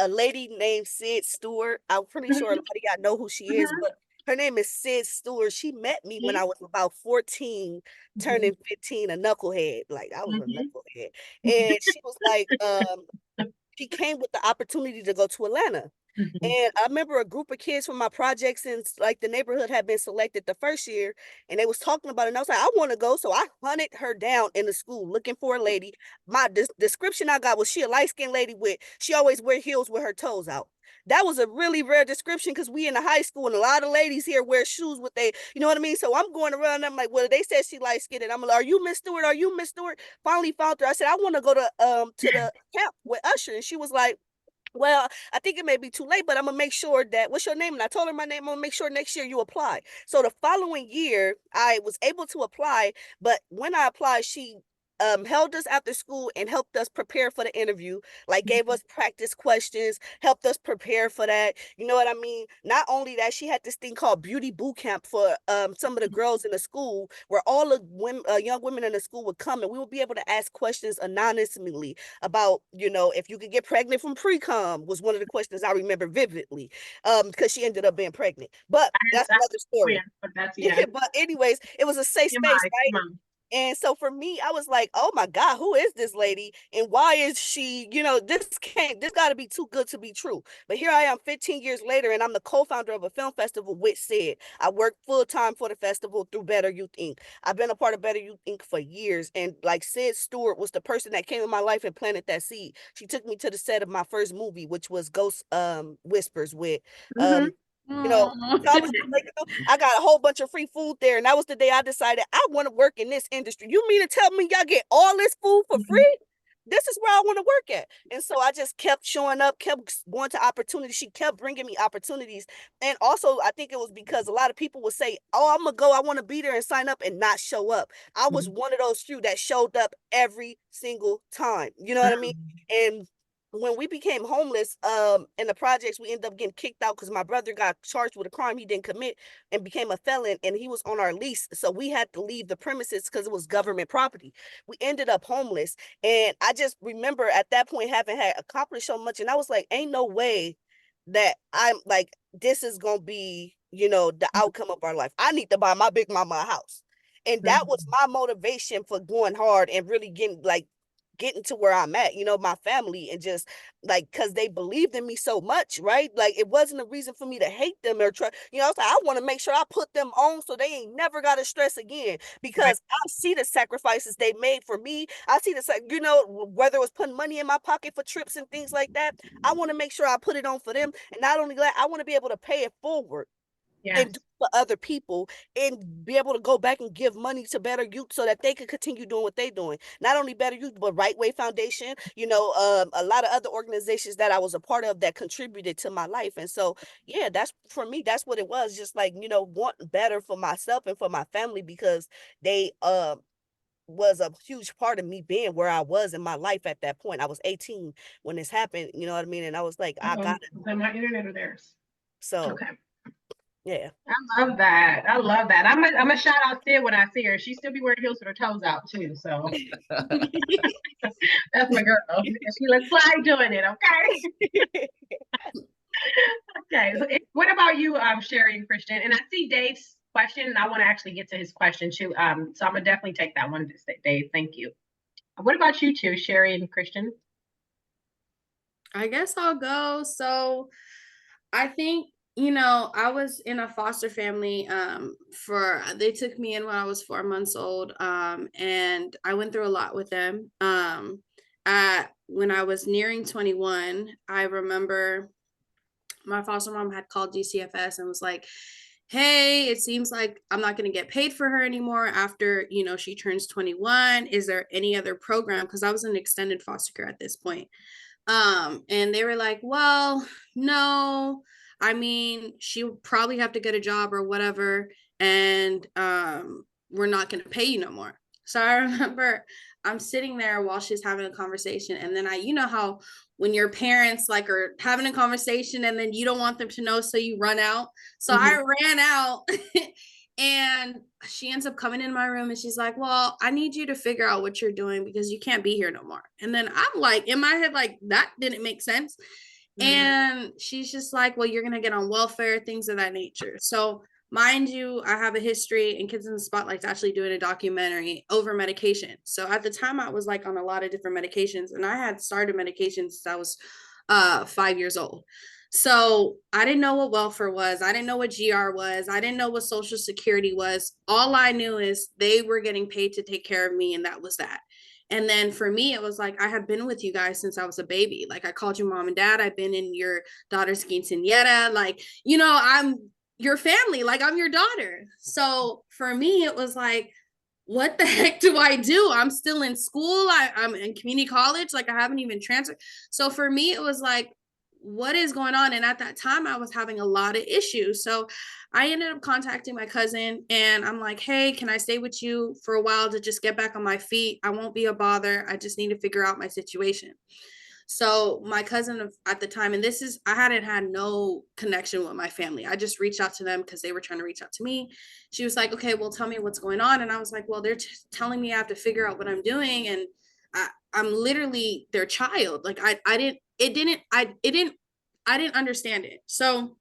lady named Sid Stewart. I'm pretty sure a lot of y'all know who she is, but her name is Sid Stewart. She met me when I was about 14, turning 15, a knucklehead. Like, I was a knucklehead. And she was like, she came with the opportunity to go to Atlanta. And I remember a group of kids from my projects in like the neighborhood had been selected the first year, and they was talking about it. And I was like, I want to go. So I hunted her down in the school looking for a lady. My description I got was, she a light-skinned lady she always wear heels with her toes out. That was a really rare description, because we in the high school and a lot of ladies here wear shoes with you know what I mean? So I'm going around, I'm like, well, they said she light-skinned, and I'm like, are you Miss Stewart? Are you Miss Stewart? Finally found her. I said, I want to go to the camp with Usher. And she was like, well, I think it may be too late, but I'm gonna make sure that, what's your name? And I told her my name. I'm gonna make sure next year you apply. So the following year, I was able to apply, but when I applied, she held us after school and helped us prepare for the interview, like gave us practice questions, helped us prepare for that. You know what I mean? Not only that, she had this thing called beauty boot camp for some of the girls in the school, where all the women, young women in the school would come, and we would be able to ask questions anonymously about, you know, if you could get pregnant from pre-com was one of the questions I remember vividly, because she ended up being pregnant. But that's another story. But anyways, it was a safe space, right? And so for me, I was like, oh my God, who is this lady? And why is she, you know, this got to be too good to be true. But here I am 15 years later, and I'm the co-founder of a film festival with Sid. I work full-time for the festival through Better Youth Inc. I've been a part of Better Youth Inc. for years. And like, Sid Stewart was the person that came in my life and planted that seed. She took me to the set of my first movie, which was Ghost Whispers with you know, so I was like, I got a whole bunch of free food there, and that was the day I decided I want to work in this industry. You mean to tell me y'all get all this food for free? This is where I want to work at. And so I just kept showing up, kept going to opportunities. She kept bringing me opportunities. And also, I think it was because a lot of people would say, oh, I'm going to go, I want to be there, and sign up and not show up. I was one of those few that showed up every single time. You know what I mean? And when we became homeless in the projects, we ended up getting kicked out because my brother got charged with a crime he didn't commit and became a felon, and he was on our lease. So we had to leave the premises because it was government property. We ended up homeless. And I just remember at that point having had accomplished so much. And I was like, ain't no way that I'm like, this is gonna be, you know, the outcome of our life. I need to buy my big mama a house. And that was my motivation for going hard and really getting to where I'm at, you know, my family, and just like, cause they believed in me so much, right? Like, it wasn't a reason for me to hate them or try, you know, I want to make sure I put them on so they ain't never got to stress again, because I see the sacrifices they made for me. I see you know, whether it was putting money in my pocket for trips and things like that, I want to make sure I put it on for them. And not only that, I want to be able to pay it forward and do for other people, and be able to go back and give money to Better Youth so that they can continue doing what they're doing. Not only Better Youth, but Right Way Foundation, you know, a lot of other organizations that I was a part of that contributed to my life. And so, yeah, that's, for me, that's what it was. Just like, you know, wanting better for myself and for my family, because they was a huge part of me being where I was in my life at that point. I was 18 when this happened, you know what I mean? And I was like, I got it. My internet or theirs. So, okay. Yeah. I love that. I love that. I'm a shout out Sid when I see her. She still be wearing heels with her toes out too. So that's my girl. And she looks like doing it. Okay. Okay. So what about you, Sherrie and Christian? And I see Dave's question, and I want to actually get to his question too. So I'm gonna definitely take that one, Dave. Thank you. What about you two, Sherrie and Christian? I guess I'll go. So I think, you know, I was in a foster family they took me in when I was 4 months old, and I went through a lot with them. When I was nearing 21, I remember my foster mom had called DCFS and was like, hey, it seems like I'm not going to get paid for her anymore after, you know, she turns 21. Is there any other program? Because I was in extended foster care at this point. And they were like, well, no, I mean, she'll probably have to get a job or whatever, and we're not going to pay you no more. So I remember I'm sitting there while she's having a conversation, and then you know how when your parents like are having a conversation and then you don't want them to know, so you run out. So I ran out. And she ends up coming in my room and she's like, well, I need you to figure out what you're doing because you can't be here no more. And then I'm like, in my head, like, that didn't make sense. And she's just like, well, you're going to get on welfare, things of that nature. So mind you, I have a history, and Kids in the Spotlight's actually doing a documentary over medication. So at the time I was like on a lot of different medications, and I had started medications since I was 5 years old. So I didn't know what welfare was. I didn't know what GR was. I didn't know what Social Security was. All I knew is they were getting paid to take care of me, and that was that. And then for me, it was like, I have been with you guys since I was a baby. Like, I called you mom and dad. I've been in your daughter's quinceañera. Like, you know, I'm your family. Like, I'm your daughter. So for me, it was like, what the heck do I do? I'm still in school. I'm in community college. Like, I haven't even transferred. So for me, it was like, what is going on? And at that time, I was having a lot of issues. So I ended up contacting my cousin, and I'm like, hey, can I stay with you for a while to just get back on my feet? I won't be a bother. I just need to figure out my situation. So my cousin at the time, and I hadn't had no connection with my family. I just reached out to them because they were trying to reach out to me. She was like, okay, well, tell me what's going on. And I was like, well, they're telling me I have to figure out what I'm doing. And I'm literally their child. Like, I didn't understand it. So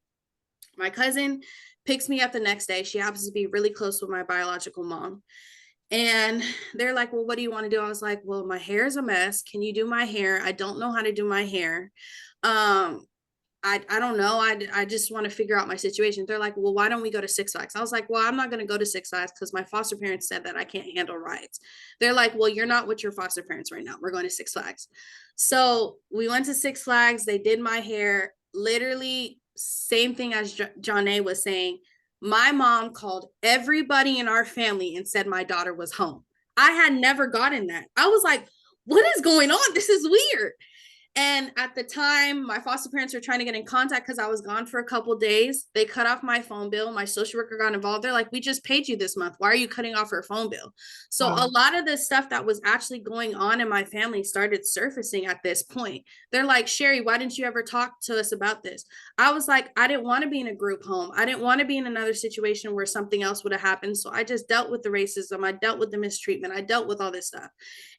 my cousin picks me up the next day. She happens to be really close with my biological mom. And they're like, well, what do you want to do? I was like, well, my hair is a mess. Can you do my hair? I don't know how to do my hair. I don't know. I just want to figure out my situation. They're like, well, why don't we go to Six Flags? I was like, well, I'm not going to go to Six Flags because my foster parents said that I can't handle rides. They're like, well, you're not with your foster parents right now. We're going to Six Flags. So we went to Six Flags. They did my hair. Literally same thing as Johna was saying. My mom called everybody in our family and said my daughter was home. I had never gotten that. I was like, what is going on? This is weird. And at the time, my foster parents were trying to get in contact because I was gone for a couple of days. They cut off my phone bill. My social worker got involved. They're like, we just paid you this month. Why are you cutting off her phone bill? So a lot of the stuff that was actually going on in my family started surfacing at this point. They're like, Sherrie, why didn't you ever talk to us about this? I was like, I didn't want to be in a group home. I didn't want to be in another situation where something else would have happened. So I just dealt with the racism. I dealt with the mistreatment. I dealt with all this stuff.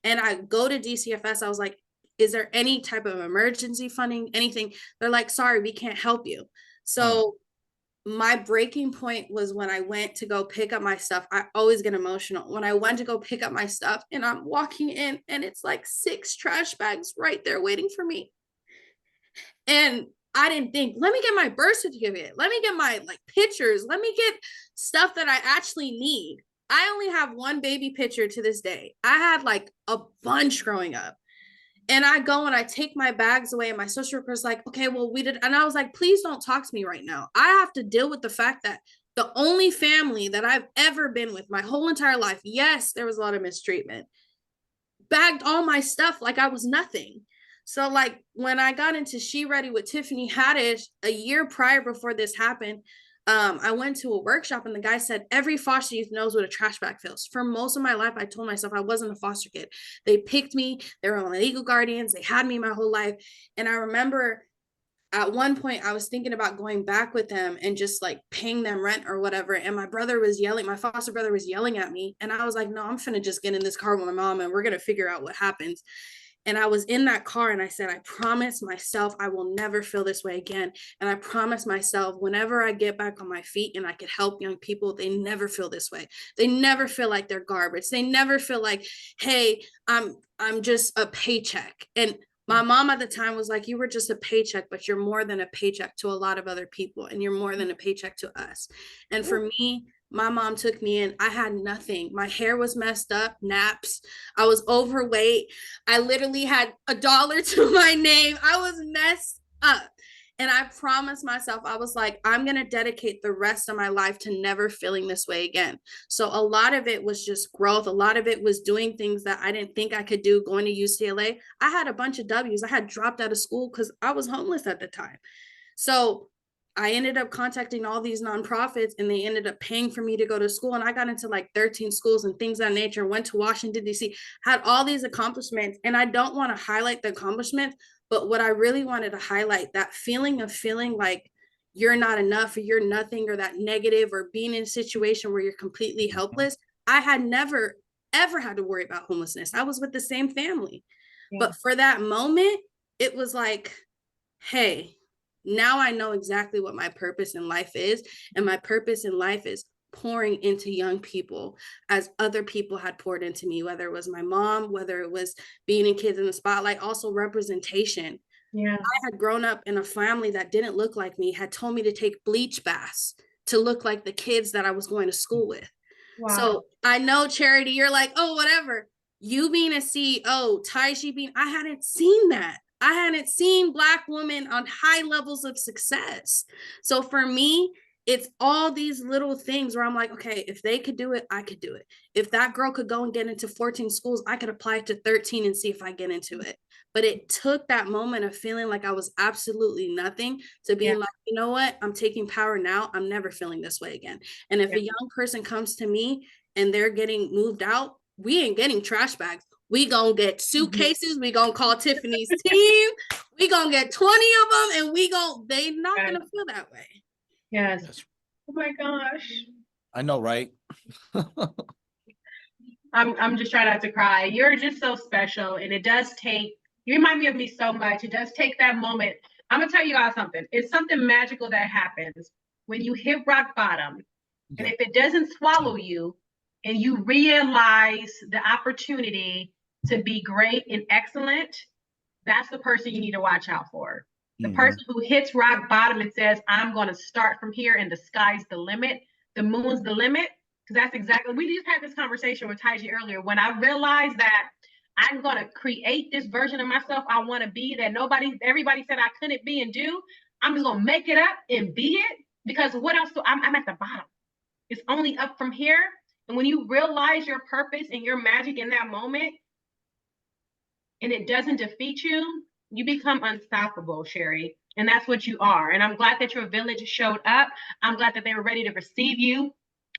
And I go to DCFS. I was like, is there any type of emergency funding, anything? They're like, sorry, we can't help you. So my breaking point was when I went to go pick up my stuff. I always get emotional. When I went to go pick up my stuff and I'm walking in and it's like 6 trash bags right there waiting for me. And I didn't think, let me get my birth certificate. Let me get my like pictures. Let me get stuff that I actually need. I only have one baby picture to this day. I had like a bunch growing up. And I go and I take my bags away, and my social worker's like, okay, well, we did. And I was like, please don't talk to me right now. I have to deal with the fact that the only family that I've ever been with my whole entire life, yes, there was a lot of mistreatment, bagged all my stuff like I was nothing. So like when I got into She Ready with Tiffany Haddish a year prior before this happened, I went to a workshop and the guy said, every foster youth knows what a trash bag feels. For most of my life, I told myself I wasn't a foster kid. They picked me. They were my legal guardians. They had me my whole life. And I remember at one point I was thinking about going back with them and just like paying them rent or whatever. And my brother was yelling, my foster brother was yelling at me. And I was like, no, I'm finna just get in this car with my mom and we're going to figure out what happens. And I was in that car and I said, I promise myself I will never feel this way again. And I promise myself whenever I get back on my feet and I could help young people, they never feel this way. They never feel like they're garbage. They never feel like, hey, I'm just a paycheck. And my mom at the time was like, you were just a paycheck, but you're more than a paycheck to a lot of other people. And you're more than a paycheck to us. And for me, my mom took me in. I had nothing. My hair was messed up, naps. I was overweight. I literally had $1 to my name. I was messed up. And I promised myself, I was like, I'm going to dedicate the rest of my life to never feeling this way again. So a lot of it was just growth. A lot of it was doing things that I didn't think I could do, going to UCLA. I had a bunch of W's. I had dropped out of school because I was homeless at the time. So I ended up contacting all these nonprofits and they ended up paying for me to go to school. And I got into like 13 schools and things of that nature, went to Washington, D.C., had all these accomplishments. And I don't want to highlight the accomplishments, but what I really wanted to highlight, that feeling of feeling like you're not enough or you're nothing, or that negative, or being in a situation where you're completely helpless. I had never, ever had to worry about homelessness. I was with the same family. Yeah. But for that moment, it was like, hey, now I know exactly what my purpose in life is. And my purpose in life is pouring into young people as other people had poured into me, whether it was my mom, whether it was being in Kids in the Spotlight, also representation. Yeah. I had grown up in a family that didn't look like me, had told me to take bleach baths to look like the kids that I was going to school with. Wow. So I know, Charity, you're like, oh, whatever. You being a CEO, Taiji being, I hadn't seen that. I hadn't seen Black women on high levels of success. So for me, it's all these little things where I'm like, okay, if they could do it, I could do it. If that girl could go and get into 14 schools, I could apply to 13 and see if I get into it. But it took that moment of feeling like I was absolutely nothing to being like, you know what? I'm taking power now. I'm never feeling this way again. And if a young person comes to me and they're getting moved out, we ain't getting trash bags. We gonna get suitcases. We gonna call Tiffany's team. We gonna get 20 of them, and they not gonna feel that way. Yes. Oh my gosh. I know, right? I'm just trying not to cry. You're just so special, and it does take. You remind me of me so much. It does take that moment. I'm gonna tell you guys something. It's something magical that happens when you hit rock bottom, and if it doesn't swallow you, and you realize the opportunity to be great and excellent, that's the person you need to watch out for. The person who hits rock bottom and says, I'm going to start from here and the sky's the limit, the moon's the limit. Because that's exactly, we just had this conversation with Taiji earlier. When I realized that I'm going to create this version of myself I want to be, that everybody said I couldn't be and do, I'm just going to make it up and be it. Because what else? I'm at the bottom. It's only up from here. And when you realize your purpose and your magic in that moment, and it doesn't defeat you, you become unstoppable, Sherrie. And that's what you are. And I'm glad that your village showed up. I'm glad that they were ready to receive you.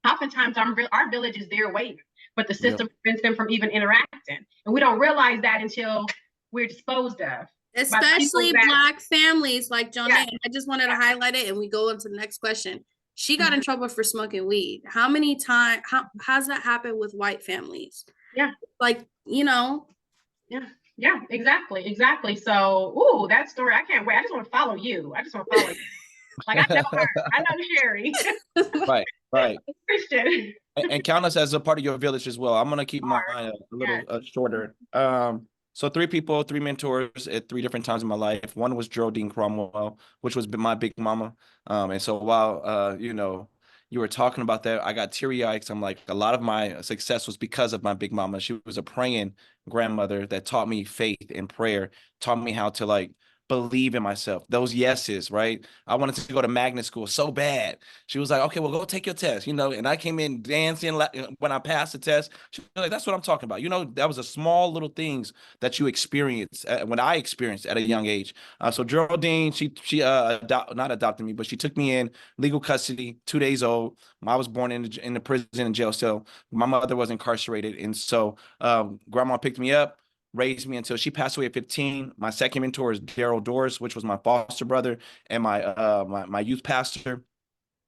Oftentimes, our village is there waiting, but the system prevents them from even interacting. And we don't realize that until we're disposed of. Especially Black families like Johna. Yeah. I just wanted to highlight it, and we go into the next question. She got in trouble for smoking weed. How many times, how's that happen with white families? Yeah. Like, you know. Yeah. Yeah, exactly, exactly. So, ooh, that story, I can't wait. I just want to follow you. I just want to follow you. Like I know her. I know Sherrie. Right, right. Christian. And count us as a part of your village as well. I'm gonna keep mine a little Yes. shorter. So three people, three mentors at three different times in my life. One was Geraldine Cromwell, which was my big mama. And so while you were talking about that, I got teary-eyed 'cause I'm like, a lot of my success was because of my big mama. She was a praying grandmother that taught me faith and prayer, taught me how to like believe in myself. Those yeses, right? I wanted to go to magnet school so bad. She was like, okay, well, go take your test, and I came in dancing when I passed the test. She was like, that's what I'm talking about. That was a small little things that you experience when I experienced at a young age. So Geraldine, she not adopted me, but she took me in legal custody, 2 days old. I was born in the prison and jail cell. My mother was incarcerated. And so grandma picked me up, raised me until she passed away at 15. My second mentor is Daryl Doris, which was my foster brother and my youth pastor.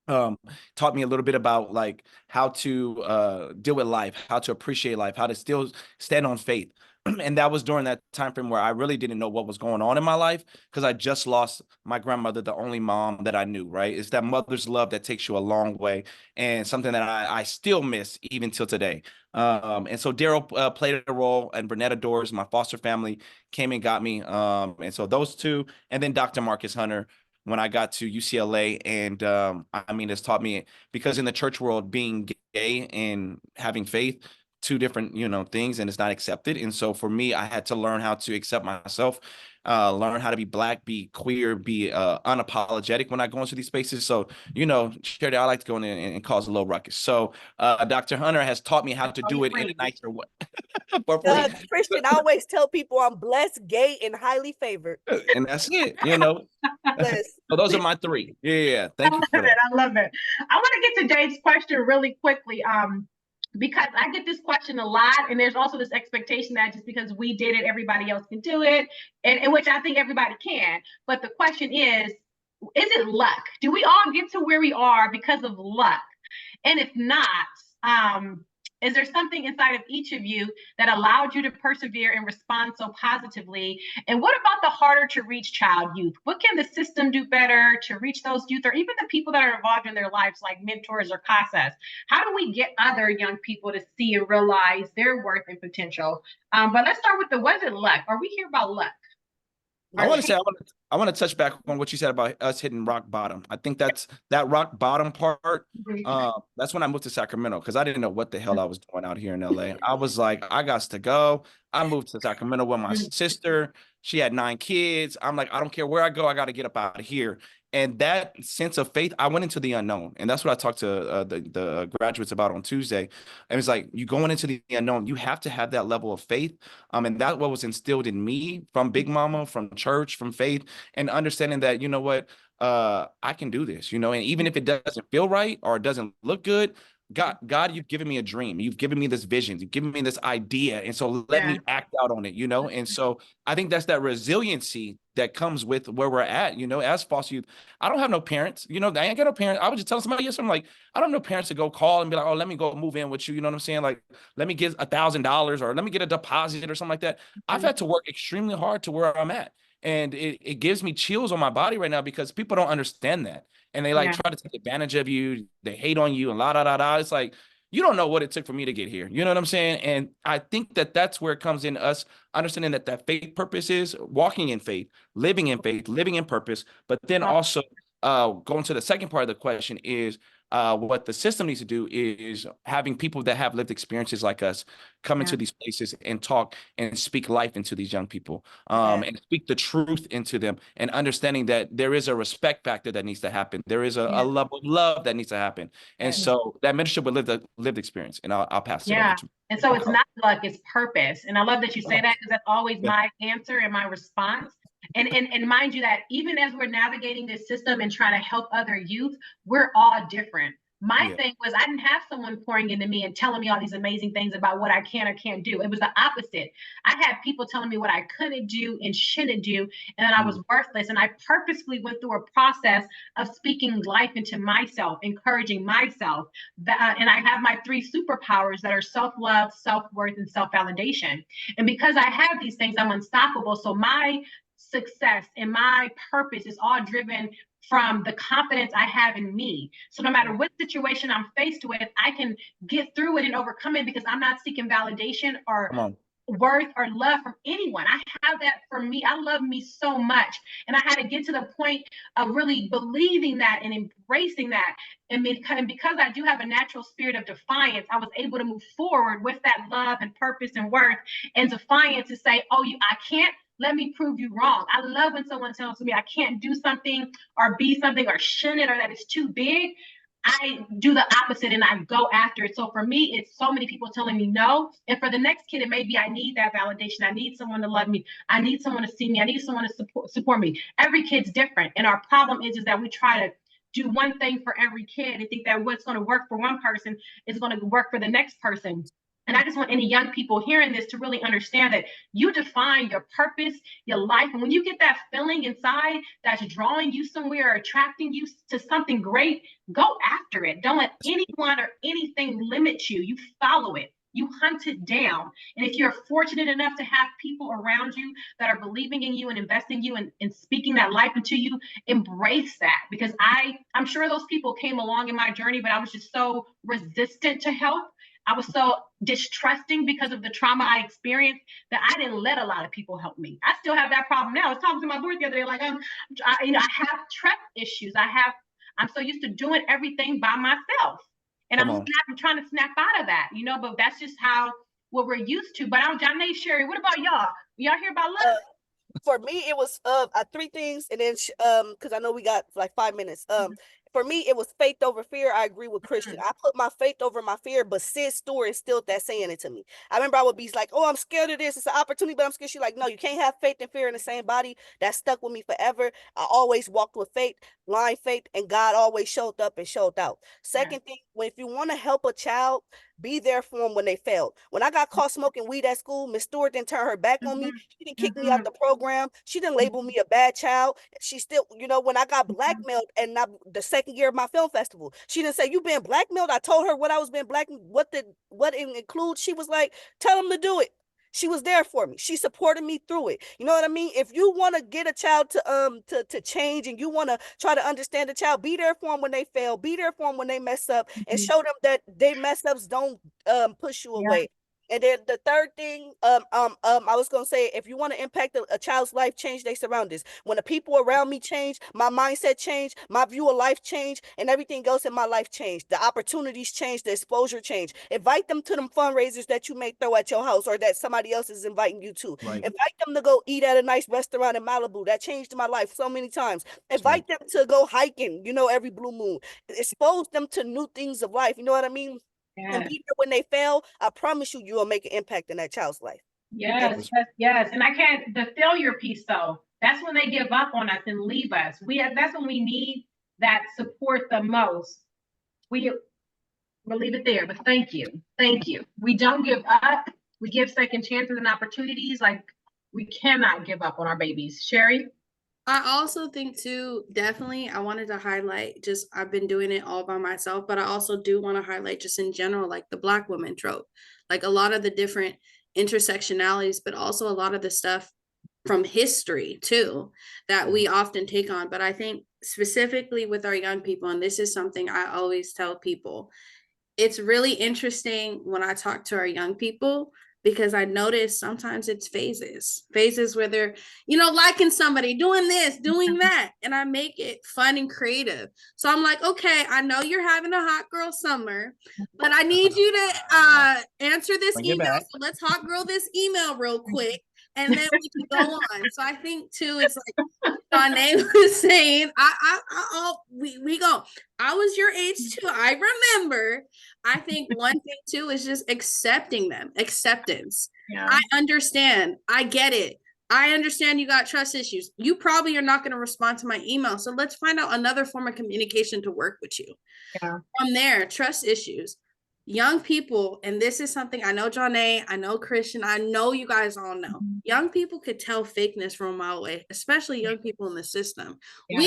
Taught me a little bit about like how to deal with life, how to appreciate life, how to still stand on faith. And that was during that time frame where I really didn't know what was going on in my life because I just lost my grandmother, the only mom that I knew, right? It's that mother's love that takes you a long way and something that I still miss even till today. And so Daryl played a role, and Bernetta Doors, my foster family, came and got me. And so those two, and then Dr. Marcus Hunter, when I got to UCLA. And I mean, it's taught me because in the church world, being gay and having faith, two different, things, and it's not accepted. And so for me, I had to learn how to accept myself, learn how to be Black, be queer, be unapologetic when I go into these spaces. So, Sherrie, I like to go in and cause a little ruckus. So Dr. Hunter has taught me how to do it in a nicer way. For free. Christian, I always tell people I'm blessed, gay, and highly favored. And that's it. So those are my three. Yeah. Thank you for that. I love it. I want to get to Dave's question really quickly. Because I get this question a lot, and there's also this expectation that just because we did it, everybody else can do it, and which I think everybody can. But the question is it luck? Do we all get to where we are because of luck? And if not, is there something inside of each of you that allowed you to persevere and respond so positively? And what about the harder to reach child youth? What can the system do better to reach those youth, or even the people that are involved in their lives, like mentors or CASAs? How do we get other young people to see and realize their worth and potential? But let's start with was it luck? Are we here about luck? I want to touch back on what you said about us hitting rock bottom. I think that rock bottom part. That's when I moved to Sacramento because I didn't know what the hell I was doing out here in LA. I was like, I got to go. I moved to Sacramento with my sister. She had 9 kids. I'm like, I don't care where I go. I got to get up out of here. And that sense of faith, I went into the unknown. And that's what I talked to the graduates about on Tuesday. And it's like, you going into the unknown, you have to have that level of faith. And that's what was instilled in me from Big Mama, from church, from faith, and understanding that, you know what, I can do this, and even if it doesn't feel right or it doesn't look good, God, you've given me a dream. You've given me this vision. You've given me this idea. And so let me act out on it, And so I think that's that resiliency that comes with where we're at, as foster youth. I don't have no parents, I ain't got no parents. I was just telling somebody yesterday, I'm like, I don't have no parents to go call and be like, oh, let me go move in with you. You know what I'm saying? Like, let me get $1,000 or let me get a deposit or something like that. I've had to work extremely hard to where I'm at. And it gives me chills on my body right now because people don't understand that. And they try to take advantage of you. They hate on you and la, da, da, da. It's like, you don't know what it took for me to get here. You know what I'm saying? And I think that that's where it comes in, us understanding that faith purpose is walking in faith, living in purpose. But then also going to the second part of the question is what the system needs to do is having people that have lived experiences like us come into these places and talk and speak life into these young people, and speak the truth into them, and understanding that there is a respect factor that needs to happen. There is a level of love that needs to happen. And so that mentorship with lived experience, and I'll pass it over to. And so it's not luck, it's purpose. And I love that you say that because that's always my answer and my response. And mind you that even as we're navigating this system and trying to help other youth, we're all different. My thing was I didn't have someone pouring into me and telling me all these amazing things about what I can or can't do. It was the opposite. I had people telling me what I couldn't do and shouldn't do, and that I was worthless. And I purposefully went through a process of speaking life into myself, encouraging myself. And I have my 3 superpowers that are self-love, self-worth, and self-validation. And because I have these things, I'm unstoppable. So my success and my purpose is all driven from the confidence I have in me. So no matter what situation I'm faced with, I can get through it and overcome it because I'm not seeking validation or worth or love from anyone. I have that for me. I love me so much. And I had to get to the point of really believing that and embracing that. And because I do have a natural spirit of defiance, I was able to move forward with that love and purpose and worth and defiance to say, oh, I can't. Let me prove you wrong. I love when someone tells me I can't do something or be something or shouldn't or that it's too big. I do the opposite and I go after it. So for me, it's so many people telling me no. And for the next kid, it may be I need that validation. I need someone to love me. I need someone to see me. I need someone to support me. Every kid's different. And our problem is that we try to do one thing for every kid and think that what's going to work for one person is going to work for the next person. And I just want any young people hearing this to really understand that you define your purpose, your life. And when you get that feeling inside that's drawing you somewhere, attracting you to something great, go after it. Don't let anyone or anything limit you. You follow it. You hunt it down. And if you're fortunate enough to have people around you that are believing in you and investing in you and speaking that life into you, embrace that. Because I'm sure those people came along in my journey, but I was just so resistant to help. I was so distrusting because of the trauma I experienced that I didn't let a lot of people help me. I still have that problem now. I was talking to my board the other day, like, I have trust issues. I'm so used to doing everything by myself. And I'm trying to snap out of that, but that's just what we're used to. But Johna, Sherrie, what about y'all? Y'all hear about love? For me, it was 3 things, and then because I know we got like 5 minutes. For me, it was faith over fear. I agree with Christian. I put my faith over my fear, but Sid's story is still that saying it to me. I remember I would be like, oh, I'm scared of this. It's an opportunity, but I'm scared. She's like, no, you can't have faith and fear in the same body. That stuck with me forever. I always walked with faith, blind faith, and God always showed up and showed out. Second thing, if you want to help a child, be there for them when they failed. When I got caught smoking weed at school, Miss Stewart didn't turn her back on me. She didn't kick me out the program. She didn't label me a bad child. She still, when I got blackmailed and the second year of my film festival, she didn't say, you been blackmailed. I told her what I was being blackmailed, what it includes. She was like, tell them to do it. She was there for me. She supported me through it. You know what I mean? If you want to get a child to change and you want to try to understand the child, be there for them when they fail, be there for them when they mess up, and show them that they mess ups don't push you away. And then the third thing, I was gonna say, if you want to impact a child's life, change their surroundings. When the people around me change, my mindset changed, my view of life changed, and everything else in my life changed. The opportunities changed, the exposure changed. Invite them to them fundraisers that you may throw at your house or that somebody else is inviting you to. Right. Invite them to go eat at a nice restaurant in Malibu. That changed my life so many times. Invite them to go hiking, every blue moon. Expose them to new things of life. You know what I mean? Yes. And be there when they fail. I promise you, you will make an impact in that child's life. Yes. And the failure piece, though, that's when they give up on us and leave us. That's when we need that support the most. We'll leave it there, but thank you. We don't give up. We give second chances and opportunities. Like, we cannot give up on our babies. Sherrie? I also think too, definitely, I wanted to highlight I've been doing it all by myself, but I also do want to highlight just in general, like the Black woman trope, like a lot of the different intersectionalities, but also a lot of the stuff from history too, that we often take on. But I think specifically with our young people, and this is something I always tell people, it's really interesting when I talk to our young people, because I notice sometimes it's phases where they're, liking somebody, doing this, doing that. And I make it fun and creative. So I'm like, okay, I know you're having a hot girl summer, but I need you to answer this email. So let's hot girl this email real quick. And then we can go on. So I think too, it's like Johna was saying, we go. I was your age too. I remember. I think one thing too is just accepting them. Acceptance. Yeah. I understand. I get it. I understand you got trust issues. You probably are not going to respond to my email. So let's find out another form of communication to work with you. Yeah. From there, trust issues. Young people, and this is something I know, Johna, I know Christian, I know you guys all know. Young people could tell fakeness from a mile away, especially young people in the system. Yeah.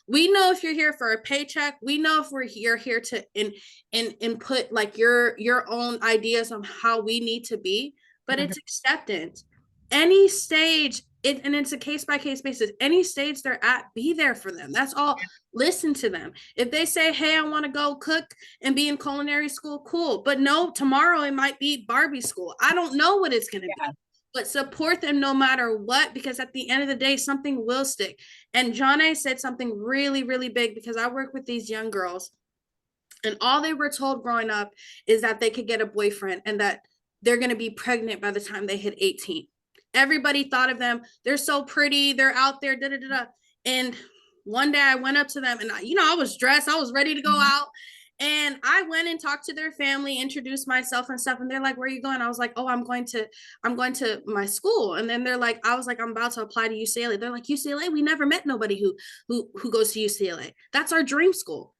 We know if you're here for a paycheck. We know if you're here to input like your own ideas on how we need to be, but it's acceptance. Any stage, and it's a case-by-case basis, any stage they're at, be there for them. That's all. Listen to them. If they say, hey, I want to go cook and be in culinary school, cool. But no, tomorrow it might be Barbie school. I don't know what it's going to be. But support them no matter what, because at the end of the day, something will stick. And Johna said something really, really big, because I work with these young girls, and all they were told growing up is that they could get a boyfriend and that they're going to be pregnant by the time they hit 18. Everybody thought of them, they're so pretty, they're out there, da da da. And one day I went up to them, and I was dressed, I was ready to go out, and I went and talked to their family, introduced myself and stuff, and they're like, where are you going? I was like, oh, I'm going to my school. And then they're like, I was like, I'm about to apply to UCLA. They're like, UCLA? We never met nobody who goes to UCLA. That's our dream school.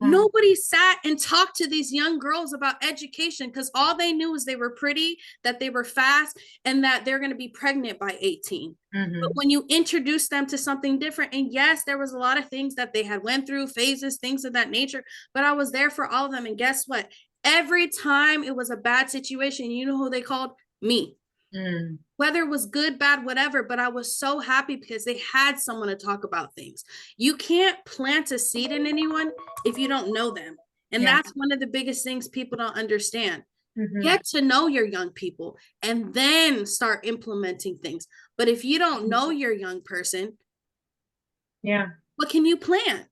Nobody sat and talked to these young girls about education, because all they knew was they were pretty, that they were fast, and that they're going to be pregnant by 18. But when you introduce them to something different, and yes, there was a lot of things that they had went through, phases, things of that nature, but I was there for all of them. And guess what? Every time it was a bad situation, you know who they called? Me. Whether it was good, bad, whatever, but I was so happy because they had someone to talk about things. You can't plant a seed in anyone if you don't know them. And that's one of the biggest things people don't understand. Get to know your young people and then start implementing things. But if you don't know your young person, what can you plant?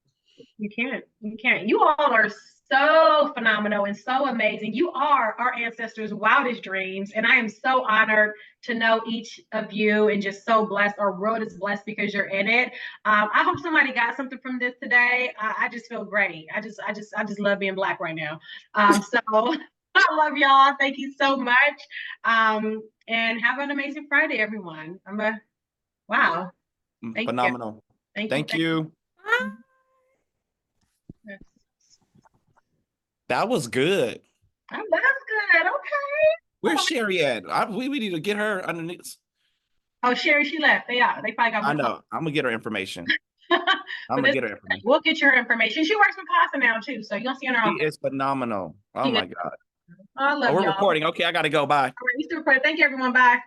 You can't. You all are so phenomenal and so amazing. You are our ancestors' wildest dreams. And I am so honored to know each of you, and just so blessed. Our world is blessed because you're in it. I hope somebody got something from this today. I just feel great. I just love being Black right now. So I love y'all. Thank you so much. And have an amazing Friday, everyone. Wow. Phenomenal. Thank you. That was good. Oh, that's good. Okay. Where's Sherrie at? We need to get her underneath. Oh, Sherrie, she left. They probably got. I know. I'm gonna get her information. I'm gonna get her information. We'll get your information. She works with CASA now too, so you'll see her. She is phenomenal. Oh my God. I love we're y'all. recording. Okay, I gotta go. Bye. All right, you still recording. Thank you, everyone. Bye.